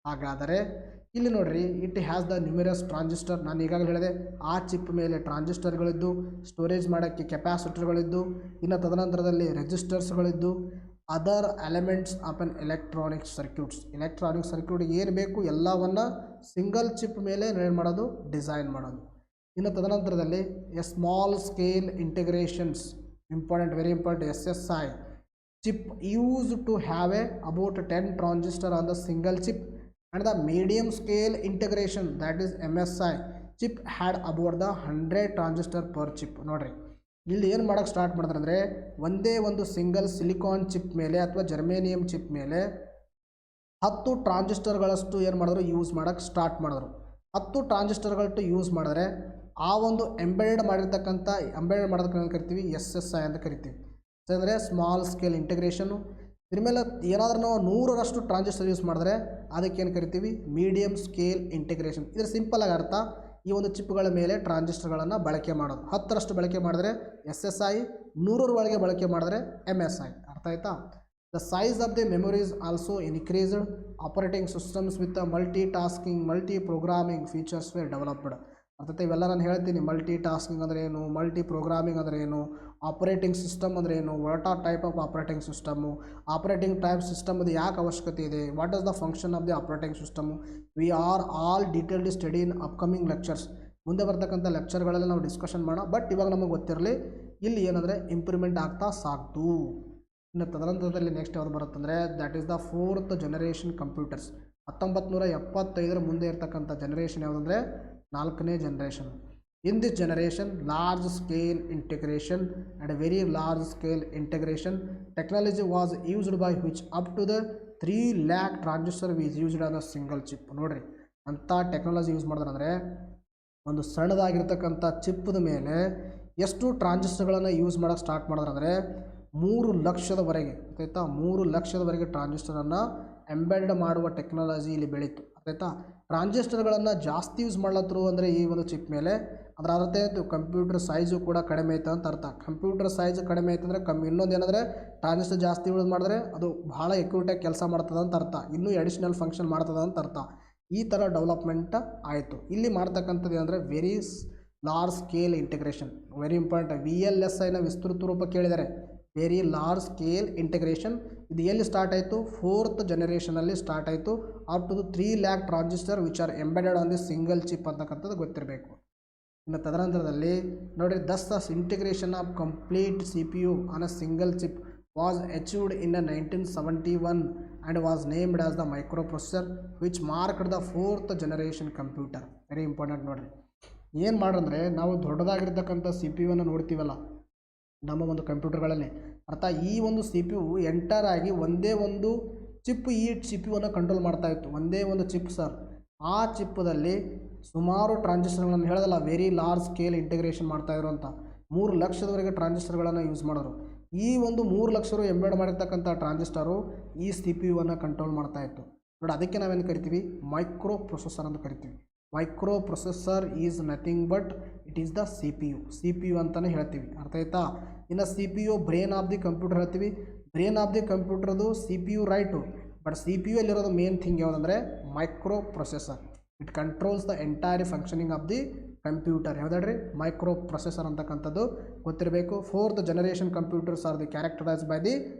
ಹಾಗಾದರೆ ಇಲ್ಲಿ ನೋಡ್ರಿ, it has the numerous transistor. ನಾನು ಈಗಾಗಲೇ ಹೇಳಿದೆ, ಆ ಚಿಪ್ ಮೇಲೆ ಟ್ರಾನ್ಸಿಸ್ಟರ್ಗಳಿದ್ದು, ಸ್ಟೋರೇಜ್ ಮಾಡೋಕ್ಕೆ ಕೆಪಾಸಿಟರ್ಗಳಿದ್ದು, ಇನ್ನು ತದನಂತರದಲ್ಲಿ ರೆಸಿಸ್ಟರ್ಸ್ಗಳಿದ್ದು, other elements of an electronic circuits. Electronic ಸರ್ಕ್ಯೂಟ್ಗೆ ಏನು ಬೇಕು ಎಲ್ಲವನ್ನು ಸಿಂಗಲ್ ಚಿಪ್ ಮೇಲೆ ಏನು ಮಾಡೋದು, ಡಿಸೈನ್ ಮಾಡೋದು. ಇನ್ನು ತದನಂತರದಲ್ಲಿ a small scale integrations, important, very important, SSI chip used to have about 10 transistor on the single chip, and the medium scale integration, that is MSI chip, had about the 100 transistor per chip. ನೋಡ್ರಿ, ಇಲ್ಲಿ ಏನು ಮಾಡೋಕ್ಕೆ start ಮಾಡಿದ್ರೆ ಅಂದರೆ, ಒಂದೇ ಒಂದು single silicon chip ಮೇಲೆ ಅಥವಾ ಜರ್ಮೇನಿಯಂ ಚಿಪ್ ಮೇಲೆ 10 ಟ್ರಾನ್ಸಿಸ್ಟರ್ಗಳಷ್ಟು ಏನು ಮಾಡಿದ್ರು, ಯೂಸ್ ಮಾಡೋಕ್ಕೆ ಸ್ಟಾರ್ಟ್ ಮಾಡಿದ್ರು. 10 ಟ್ರಾನ್ಸಿಸ್ಟರ್ಗಳಷ್ಟು ಯೂಸ್ ಮಾಡಿದ್ರೆ ಆ ಒಂದು ಎಂಬೆಡೆಡ್ ಮಾಡೋದಕ್ಕೆ ಕರಿತೀವಿ SSI ಅಂತ ಕರಿತೀವಿ. ಅಂದರೆ ಸ್ಮಾಲ್ ಸ್ಕೇಲ್ ಇಂಟಿಗ್ರೇಷನು. ಇದ್ರ ಮೇಲೆ ಏನಾದರೂ ನಾವು 100ರಷ್ಟು ಟ್ರಾನ್ಸಿಸ್ಟರ್ ಯೂಸ್ ಮಾಡಿದ್ರೆ ಅದಕ್ಕೇನು ಕರಿತೀವಿ, ಮೀಡಿಯಮ್ ಸ್ಕೇಲ್ ಇಂಟಿಗ್ರೇಷನ್. ಇದರ ಸಿಂಪಲಾಗಿ ಅರ್ಥ, ಈ ಒಂದು ಚಿಪ್ಗಳ ಮೇಲೆ ಟ್ರಾನ್ಸಿಸ್ಟರ್ಗಳನ್ನು ಬಳಕೆ ಮಾಡೋದು. 10ರಷ್ಟು ಬಳಕೆ ಮಾಡಿದ್ರೆ SSI, 100ರ ಒಳಗೆ ಬಳಕೆ ಮಾಡಿದ್ರೆ MSI. ಅರ್ಥ ಆಯ್ತಾ? The size of the memories also increased. Operating systems with multi tasking, multi programming features were developed. ಅರ್ಥಾತ್ ಇವೆಲ್ಲ ನಾನು ಹೇಳ್ತೀನಿ, ಮಲ್ಟಿ ಟಾಸ್ಕಿಂಗ್ ಅಂದರೆ ಏನು, ಮಲ್ಟಿ ಪ್ರೋಗ್ರಾಮಿಂಗ್ ಅಂದರೆ ಏನು, ಆಪರೇಟಿಂಗ್ ಸಿಸ್ಟಮ್ ಅಂದರೆ ಏನು, what are type of operating system, operating type system ಅದು ಯಾಕೆ ಅವಶ್ಯಕತೆ ಇದೆ, what is the function of the operating system. We are all detailed study in upcoming lectures. ಮುಂದೆ ಬರ್ತಕ್ಕಂಥ ಲೆಕ್ಚರ್ಗಳಲ್ಲಿ ನಾವು ಡಿಸ್ಕಷನ್ ಮಾಡೋಣ. ಬಟ್ ಇವಾಗ ನಮಗೆ ಗೊತ್ತಿರಲಿ, ಇಲ್ಲಿ ಏನಂದರೆ ಇಂಪ್ರೂವ್ಮೆಂಟ್ ಆಗ್ತಾ ಸಾಕ್ತು. ಇನ್ನು ತದನಂತರದಲ್ಲಿ ನೆಕ್ಸ್ಟ್ ಯಾವುದು ಬರುತ್ತಂದರೆ, that is the 4th generation computers. 1975 ಮುಂದೆ ಇರ್ತಕ್ಕಂಥ ಜನರೇಷನ್ ಯಾವುದಂದರೆ 4ನೇ generation. In this generation, large scale integration and very large scale integration technology was used by which up to the 3 lakh transistor is used on a single chip. ನೋಡ್ರಿ, ಅಂಥ technology use ಮಾಡಿದ್ರೆ ಒಂದು ಸಣ್ಣದಾಗಿರ್ತಕ್ಕಂಥ ಚಿಪ್ಪದ ಮೇಲೆ ಎಷ್ಟು ಟ್ರಾನ್ಸಿಸ್ಟರ್ಗಳನ್ನು use ಮಾಡೋಕ್ಕೆ start ಮಾಡಿದ್ರೆ 3 ಲಕ್ಷದವರೆಗೆ, ಆಯ್ತಾ, 3 ಲಕ್ಷದವರೆಗೆ ಟ್ರಾನ್ಸಿಸ್ಟರನ್ನು ಎಂಬೆಡ್ ಮಾಡುವ ಟೆಕ್ನಾಲಜಿ ಇಲ್ಲಿ ಬೆಳೀತು. ಆಯ್ತಾ, ಟ್ರಾನ್ಸಿಸ್ಟರ್ಗಳನ್ನು ಜಾಸ್ತಿ ಯೂಸ್ ಮಾಡ್ಲತ್ತರು ಅಂದರೆ ಈ ಒಂದು ಚಿಪ್ ಮೇಲೆ, ಅದರ ಅರ್ಥ ಆಯಿತು ಕಂಪ್ಯೂಟರ್ ಸೈಜು ಕೂಡ ಕಡಿಮೆ ಆಯ್ತು ಅಂತ ಅರ್ಥ. ಕಂಪ್ಯೂಟರ್ ಸೈಜ್ ಕಡಿಮೆ ಆಯ್ತು ಅಂದರೆ ಇನ್ನೊಂದು ಏನಂದರೆ ಟ್ರಾನ್ಸಿಸ್ಟರ್ ಜಾಸ್ತಿ ಯೂಸ್ ಮಾಡಿದ್ರೆ ಅದು ಭಾಳ ಎಕ್ಯೂರೇಟಾಗಿ ಕೆಲಸ ಮಾಡ್ತದೆ ಅಂತ ಅರ್ಥ, ಇನ್ನೂ ಅಡಿಷ್ನಲ್ ಫಂಕ್ಷನ್ ಮಾಡ್ತದೆ ಅಂತ ಅರ್ಥ. ಈ ಥರ ಡೆವಲಪ್ಮೆಂಟ್ ಆಯಿತು. ಇಲ್ಲಿ ಮಾಡ್ತಕ್ಕಂಥದ್ದು ಏನಂದರೆ very large scale integration, very important. VLSIನ ವಿಸ್ತೃತ ರೂಪ ಕೇಳಿದ್ದಾರೆ, ವೆರಿ ಲಾರ್ಜ್ ಸ್ಕೇಲ್ ಇಂಟಿಗ್ರೇಷನ್. ಇದು ಎಲ್ಲಿ ಸ್ಟಾರ್ಟ್ ಆಯಿತು, 4th ಜನರೇಷನಲ್ಲಿ ಸ್ಟಾರ್ಟ್ ಆಯಿತು. Up to 3 lakh transistor which are embedded on the single chip ಅಂತಕ್ಕಂಥದ್ದು ಗೊತ್ತಿರಬೇಕು. ಇನ್ನು ತದನಂತರದಲ್ಲಿ ನೋಡಿರಿ, thus integration of complete CPU on a single chip was achieved in 1971 and was named as the microprocessor which marked the 4th generation computer. Very important. ನೋಡಿರಿ, ಏನು ಮಾಡ್ರಂದರೆ, ನಾವು ದೊಡ್ಡದಾಗಿರ್ತಕ್ಕಂಥ CPU ನೋಡ್ತೀವಲ್ಲ ನಮ್ಮ ಒಂದು ಕಂಪ್ಯೂಟರ್ಗಳಲ್ಲಿ, ಅರ್ಥ ಈ ಒಂದು CPU ಎಂಟರ್ ಆಗಿ ಒಂದೇ ಒಂದು ಚಿಪ್ ಈ CPU ಕಂಟ್ರೋಲ್ ಮಾಡ್ತಾಯಿತ್ತು. ಒಂದೇ ಒಂದು ಚಿಪ್ ಸರ್. ಆ ಚಿಪ್ಪದಲ್ಲಿ ಸುಮಾರು ಟ್ರಾನ್ಸಿಸ್ಟರ್ಗಳನ್ನು ಹೇಳೋದಲ್ಲ, ವೆರಿ ಲಾರ್ಜ್ ಸ್ಕೇಲ್ ಇಂಟಿಗ್ರೇಷನ್ ಮಾಡ್ತಾಯಿದ್ರು ಅಂತ. 3 ಲಕ್ಷದವರೆಗೆ ಟ್ರಾನ್ಸಿಸ್ಟರ್ಗಳನ್ನು ಯೂಸ್ ಮಾಡೋರು. ಈ ಒಂದು 3 ಲಕ್ಷರು ಎಂಬೆಡ್ ಮಾಡಿರ್ತಕ್ಕಂಥ ಟ್ರಾನ್ಸಿಸ್ಟರು ಈ CPU ಕಂಟ್ರೋಲ್ ಮಾಡ್ತಾಯಿತ್ತು ನೋಡಿ. ಅದಕ್ಕೆ ನಾವೇನು ಕರಿತೀವಿ, ಮೈಕ್ರೋ ಪ್ರೊಸೆಸರ್ ಅಂತ ಕರಿತೀವಿ. Microprocessor is nothing but it is the CPU ಅಂತಲೇ ಹೇಳ್ತೀವಿ. ಅರ್ಥ ಆಯ್ತಾ? ಇನ್ನು CPU brain of the computer ಹೇಳ್ತೀವಿ. ಬ್ರೈನ್ ಆಫ್ ದಿ ಕಂಪ್ಯೂಟರ್ದು CPU ರೈಟು, ಬಟ್ CPU ಅಲ್ಲಿರೋದು ಮೇನ್ ಥಿಂಗ್ ಯಾವುದಂದರೆ microprocessor. It controls the entire functioning of the computer. ಯಾವುದಾದ್ರಿ, ಮೈಕ್ರೋ ಪ್ರೊಸೆಸರ್ ಅಂತಕ್ಕಂಥದ್ದು ಗೊತ್ತಿರಬೇಕು. 4th generation computers are the characterised by the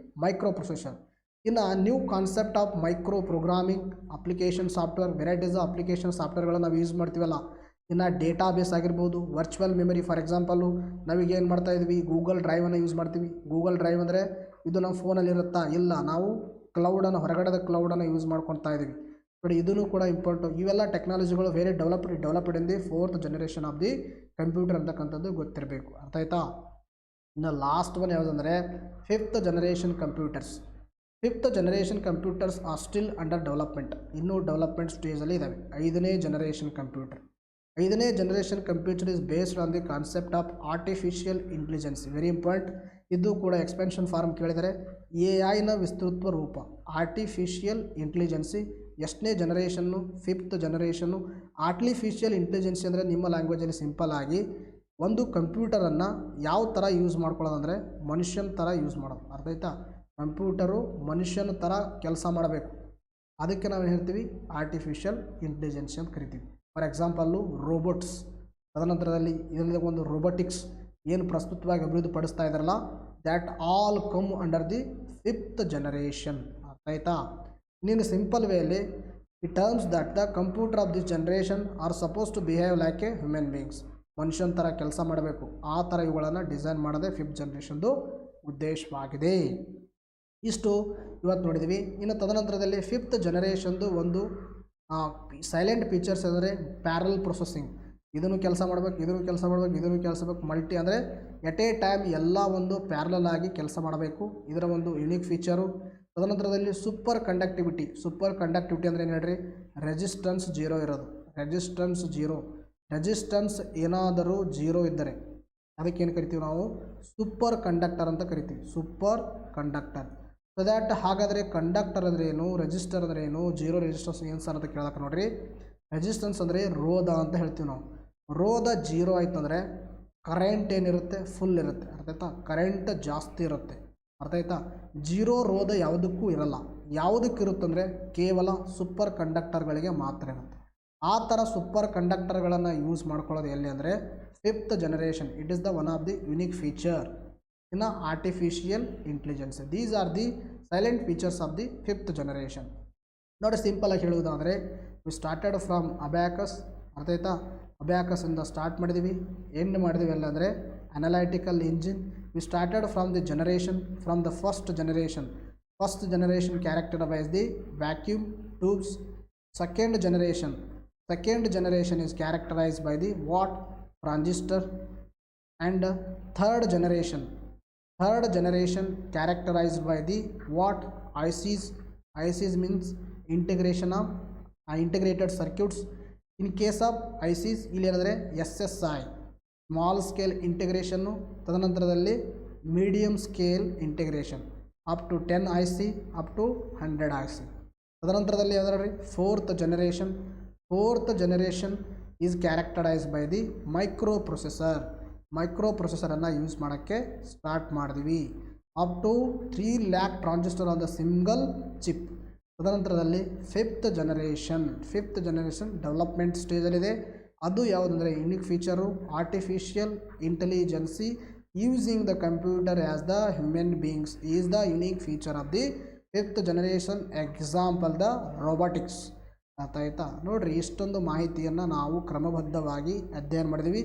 microprocessor. ಇನ್ನು new concept of microprogramming application software, varieties of application ಸಾಫ್ಟ್ವೇರ್ಗಳನ್ನು ನಾವು use ಮಾಡ್ತೀವಲ್ಲ. ಇನ್ನು database ಆಗಿರ್ಬೋದು, virtual memory. For example ನಾವೀಗ ಏನು ಮಾಡ್ತಾ ಇದ್ವಿ, ಗೂಗಲ್ ಡ್ರೈವನ್ನು ಯೂಸ್ ಮಾಡ್ತೀವಿ. ಗೂಗಲ್ ಡ್ರೈವ್ ಅಂದರೆ ಇದು ನಮ್ಮ ಫೋನಲ್ಲಿ ಇರುತ್ತಾ, ಇಲ್ಲ, ನಾವು ಕ್ಲೌಡನ್ನು, ಹೊರಗಡೆದ ಕ್ಲೌಡನ್ನು ಯೂಸ್ ಮಾಡ್ಕೊಳ್ತಾ ಇದ್ದೀವಿ ನೋಡಿ. ಇದೂ ಕೂಡ ಇಂಪಾರ್ಟೆಂಟ್. ಇವೆಲ್ಲ ಟೆಕ್ನಾಲಜಿಗಳು very developed in the 4th generation of the computer ಅಂತಕ್ಕಂಥದ್ದು ಗೊತ್ತಿರಬೇಕು. ಅರ್ಥ ಆಯ್ತಾ? ಇನ್ನು ಲಾಸ್ಟ್ ಒನ್ ಯಾವುದಂದರೆ 5th generation computers. 5th generation computers are still under development. ಇನ್ನೂ ಡೆವಲಪ್ಮೆಂಟ್ ಸ್ಟೇಜಲ್ಲಿ ಇದ್ದಾವೆ. 5ನೇ ಜನರೇಷನ್ ಕಂಪ್ಯೂಟರ್. 5ನೇ generation computer is based on the concept of artificial intelligence. Very important. ಇದು ಕೂಡ ಎಕ್ಸ್ಪೆನ್ಷನ್ ಫಾರ್ಮ್ ಕೇಳಿದರೆ AI ವಿಸ್ತೃತ ರೂಪ ಆರ್ಟಿಫಿಷಿಯಲ್ ಇಂಟೆಲಿಜೆನ್ಸಿ. ಎಷ್ಟನೇ generation, 5th generation. Artificial intelligence ಅಂದರೆ ನಿಮ್ಮ ಲ್ಯಾಂಗ್ವೇಜಲ್ಲಿ ಸಿಂಪಲ್ ಆಗಿ ಒಂದು ಕಂಪ್ಯೂಟರನ್ನು ಯಾವ ಥರ ಯೂಸ್ ಮಾಡ್ಕೊಳ್ಳೋದಂದರೆ ಮನುಷ್ಯನ ಥರ ಯೂಸ್ ಮಾಡೋದು. ಅರ್ಥ ಆಯ್ತಾ? ಕಂಪ್ಯೂಟರು ಮನುಷ್ಯನ ಥರ ಕೆಲಸ ಮಾಡಬೇಕು. ಅದಕ್ಕೆ ನಾವು ಹೇಳ್ತೀವಿ ಆರ್ಟಿಫಿಷಿಯಲ್ ಇಂಟೆಲಿಜೆನ್ಸ್ ಅಂತ ಕರಿತೀವಿ. ಫಾರ್ ಎಕ್ಸಾಂಪಲ್ಲು ರೋಬೋಟ್ಸ್, ತದನಂತರದಲ್ಲಿ ಇದರಲ್ಲಿ ಒಂದು ರೋಬೋಟಿಕ್ಸ್ ಏನು ಪ್ರಸ್ತುತವಾಗಿ ಅಭಿವೃದ್ಧಿಪಡಿಸ್ತಾ ಇದ್ದಾರಲ್ಲ, that all come under the 5th generation. ಅರ್ಥ ಆಯ್ತಾ? ಇನ್ನು ಸಿಂಪಲ್ ವೇಯಲ್ಲಿ it terms that the computer of this generation are suppose to behave like a human beings. ಮನುಷ್ಯನ ಥರ ಕೆಲಸ ಮಾಡಬೇಕು, ಆ ಥರ ಇವುಗಳನ್ನು ಡಿಸೈನ್ ಮಾಡೋದೇ 5th ಜನರೇಷನ್ದು ಉದ್ದೇಶವಾಗಿದೆ. ಇಷ್ಟು ಇವತ್ತು ನೋಡಿದ್ವಿ. ಇನ್ನು ತದನಂತರದಲ್ಲಿ 5th ಜನರೇಷನ್ದು ಒಂದು ಸೈಲೆಂಟ್ ಫೀಚರ್ಸ್ ಅಂದರೆ ಪ್ಯಾರಲ್ ಪ್ರೊಸೆಸಿಂಗ್. ಇದನ್ನು ಕೆಲಸ ಮಾಡಬೇಕು, ಇದನ್ನು ಕೆಲಸ ಮಾಡಬೇಕು, ಇದನ್ನು ಕೆಲಸ ಬೇಕು, ಮಲ್ಟಿ ಅಂದರೆ ಎಟ್ ಎ ಟೈಮ್ ಎಲ್ಲ ಒಂದು ಪ್ಯಾರಲಲ್ ಆಗಿ ಕೆಲಸ ಮಾಡಬೇಕು. ಇದರ ಒಂದು ಯುನಿಕ್ ಫೀಚರು. ತದನಂತರದಲ್ಲಿ ಸೂಪರ್ ಕಂಡಕ್ಟಿವಿಟಿ ಅಂದರೆ ಏನು ಹೇಳ್ರಿ, ರೆಸಿಸ್ಟೆನ್ಸ್ ಜೀರೋ ಇರೋದು. ರೆಸಿಸ್ಟೆನ್ಸ್ ಏನಾದರೂ ಜೀರೋ ಇದ್ದರೆ ಅದಕ್ಕೇನು ಕರಿತೀವಿ ನಾವು, ಸೂಪರ್ ಕಂಡಕ್ಟರ್ ಅಂತ ಕರಿತೀವಿ. Super conductor. ಸೊ ದ್ಯಾಟ್ ಹಾಗಾದರೆ ಕಂಡಕ್ಟರ್ ಅಂದರೆ ಏನು, ರೆಸಿಸ್ಟರ್ ಅಂದರೆ ಏನು, ಜೀರೋ ರೆಸಿಸ್ಟೆನ್ಸ್ ಏನು ಸರ್ ಅಂತ ಕೇಳಕ್ಕೆ ನೋಡಿರಿ. ರೆಸಿಸ್ಟೆನ್ಸ್ ಅಂದರೆ ರೋಧ ಅಂತ ಹೇಳ್ತೀವಿ ನಾವು. ರೋಧ ಜೀರೋ ಆಯ್ತು ಅಂದರೆ ಕರೆಂಟ್ ಏನಿರುತ್ತೆ, ಫುಲ್ ಇರುತ್ತೆ. ಅರ್ಥ ಆಯ್ತಾ? ಕರೆಂಟ್ ಜಾಸ್ತಿ ಇರುತ್ತೆ. ಅರ್ಥ ಆಯ್ತಾ? ಜೀರೋ ರೋಧ ಯಾವುದಕ್ಕೂ ಇರಲ್ಲ. ಯಾವುದಕ್ಕಿರುತ್ತಂದರೆ ಕೇವಲ ಸೂಪರ್ ಕಂಡಕ್ಟರ್ಗಳಿಗೆ ಮಾತ್ರ ಇರುತ್ತೆ. ಆ ಥರ ಸೂಪರ್ ಕಂಡಕ್ಟರ್ಗಳನ್ನು ಯೂಸ್ ಮಾಡ್ಕೊಳ್ಳೋದು ಎಲ್ಲಿ ಅಂದರೆ 5th generation. It is the one of the unique feature in artificial intelligence. These are the silent features of the 5th generation. ನೋಡಿ ಸಿಂಪಲಾಗಿ ಹೇಳುವುದಾದರೆ, ವಿ ಸ್ಟಾರ್ಟೆಡ್ ಫ್ರಮ್ ಅಬ್ಯಾಕಸ್. ಅರ್ಥ ಆಯ್ತಾ? ಅಬ್ಯಾಕಸಿಂದ ಸ್ಟಾರ್ಟ್ ಮಾಡಿದ್ವಿ, ಎಂಡ್ ಮಾಡಿದ್ವಿ ಎಲ್ಲ ಅಂದರೆ analytical engine. We started from the generation, from the first generation characterise the vacuum tubes. Second generation is characterized by the watt transistor. And third generation characterized by the watt ICs. ICs means integration of integrated circuits. In case of ICs ಇಲ್ಲಿ ಏನಂದರೆ SSI small scale integration, ತದನಂತರದಲ್ಲಿ medium scale integration up to 10 IC up to 100 IC. ತದನಂತರದಲ್ಲಿ ಯಾವ್ದು ರೀ, fourth generation is characterise by the ಮೈಕ್ರೋ ಪ್ರೊಸೆಸರನ್ನು use ಮಾಡೋಕ್ಕೆ start ಮಾಡಿದ್ವಿ. Up to 3 lakh transistor on the single chip. ತದನಂತರದಲ್ಲಿ 5th ಜನರೇಷನ್ ಡೆವಲಪ್ಮೆಂಟ್ ಸ್ಟೇಜಲ್ಲಿದೆ. ಅದು ಯಾವುದಂದರೆ unique feature artificial intelligence using the computer as the human beings is the unique feature of the 5th generation. Example the robotics. ಅರ್ಥ ಆಯ್ತಾ? ನೋಡಿರಿ, ಇಷ್ಟೊಂದು ಮಾಹಿತಿಯನ್ನು ನಾವು ಕ್ರಮಬದ್ಧವಾಗಿ ಅಧ್ಯಯನ ಮಾಡಿದ್ವಿ.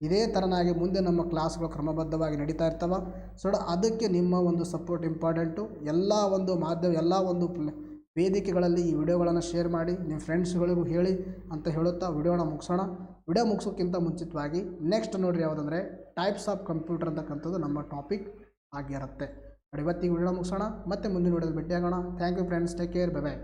ಇದೇ ಥರನಾಗಿ ಮುಂದೆ ನಮ್ಮ ಕ್ಲಾಸ್ಗಳು ಕ್ರಮಬದ್ಧವಾಗಿ ನಡೀತಾ ಇರ್ತವೆ. ಸೊ ಅದಕ್ಕೆ ನಿಮ್ಮ ಒಂದು ಸಪೋರ್ಟ್ ಇಂಪಾರ್ಟೆಂಟು. ಎಲ್ಲ ಒಂದು ವೇದಿಕೆಗಳಲ್ಲಿ ಈ ವಿಡಿಯೋಗಳನ್ನು ಶೇರ್ ಮಾಡಿ, ನಿಮ್ಮ ಫ್ರೆಂಡ್ಸ್ಗಳಿಗೂ ಹೇಳಿ ಅಂತ ಹೇಳುತ್ತಾ ವಿಡಿಯೋನ ಮುಗಿಸೋಣ. ವಿಡಿಯೋ ಮುಗಿಸೋಕ್ಕಿಂತ ಮುಂಚಿತವಾಗಿ ನೆಕ್ಸ್ಟ್ ನೋಡಿರಿ ಯಾವುದಂದರೆ ಟೈಪ್ಸ್ ಆಫ್ ಕಂಪ್ಯೂಟರ್ ಅಂತಕ್ಕಂಥದ್ದು ನಮ್ಮ ಟಾಪಿಕ್ ಆಗಿರುತ್ತೆ. ಇವತ್ತಿಗೆ ವಿಡಿಯೋ ಮುಗಿಸೋಣ, ಮತ್ತೆ ಮುಂದಿನ ವಿಡಿಯೋದಲ್ಲಿ ಭೇಟಿಯಾಗೋಣ. Thank you friends, take care, bye by.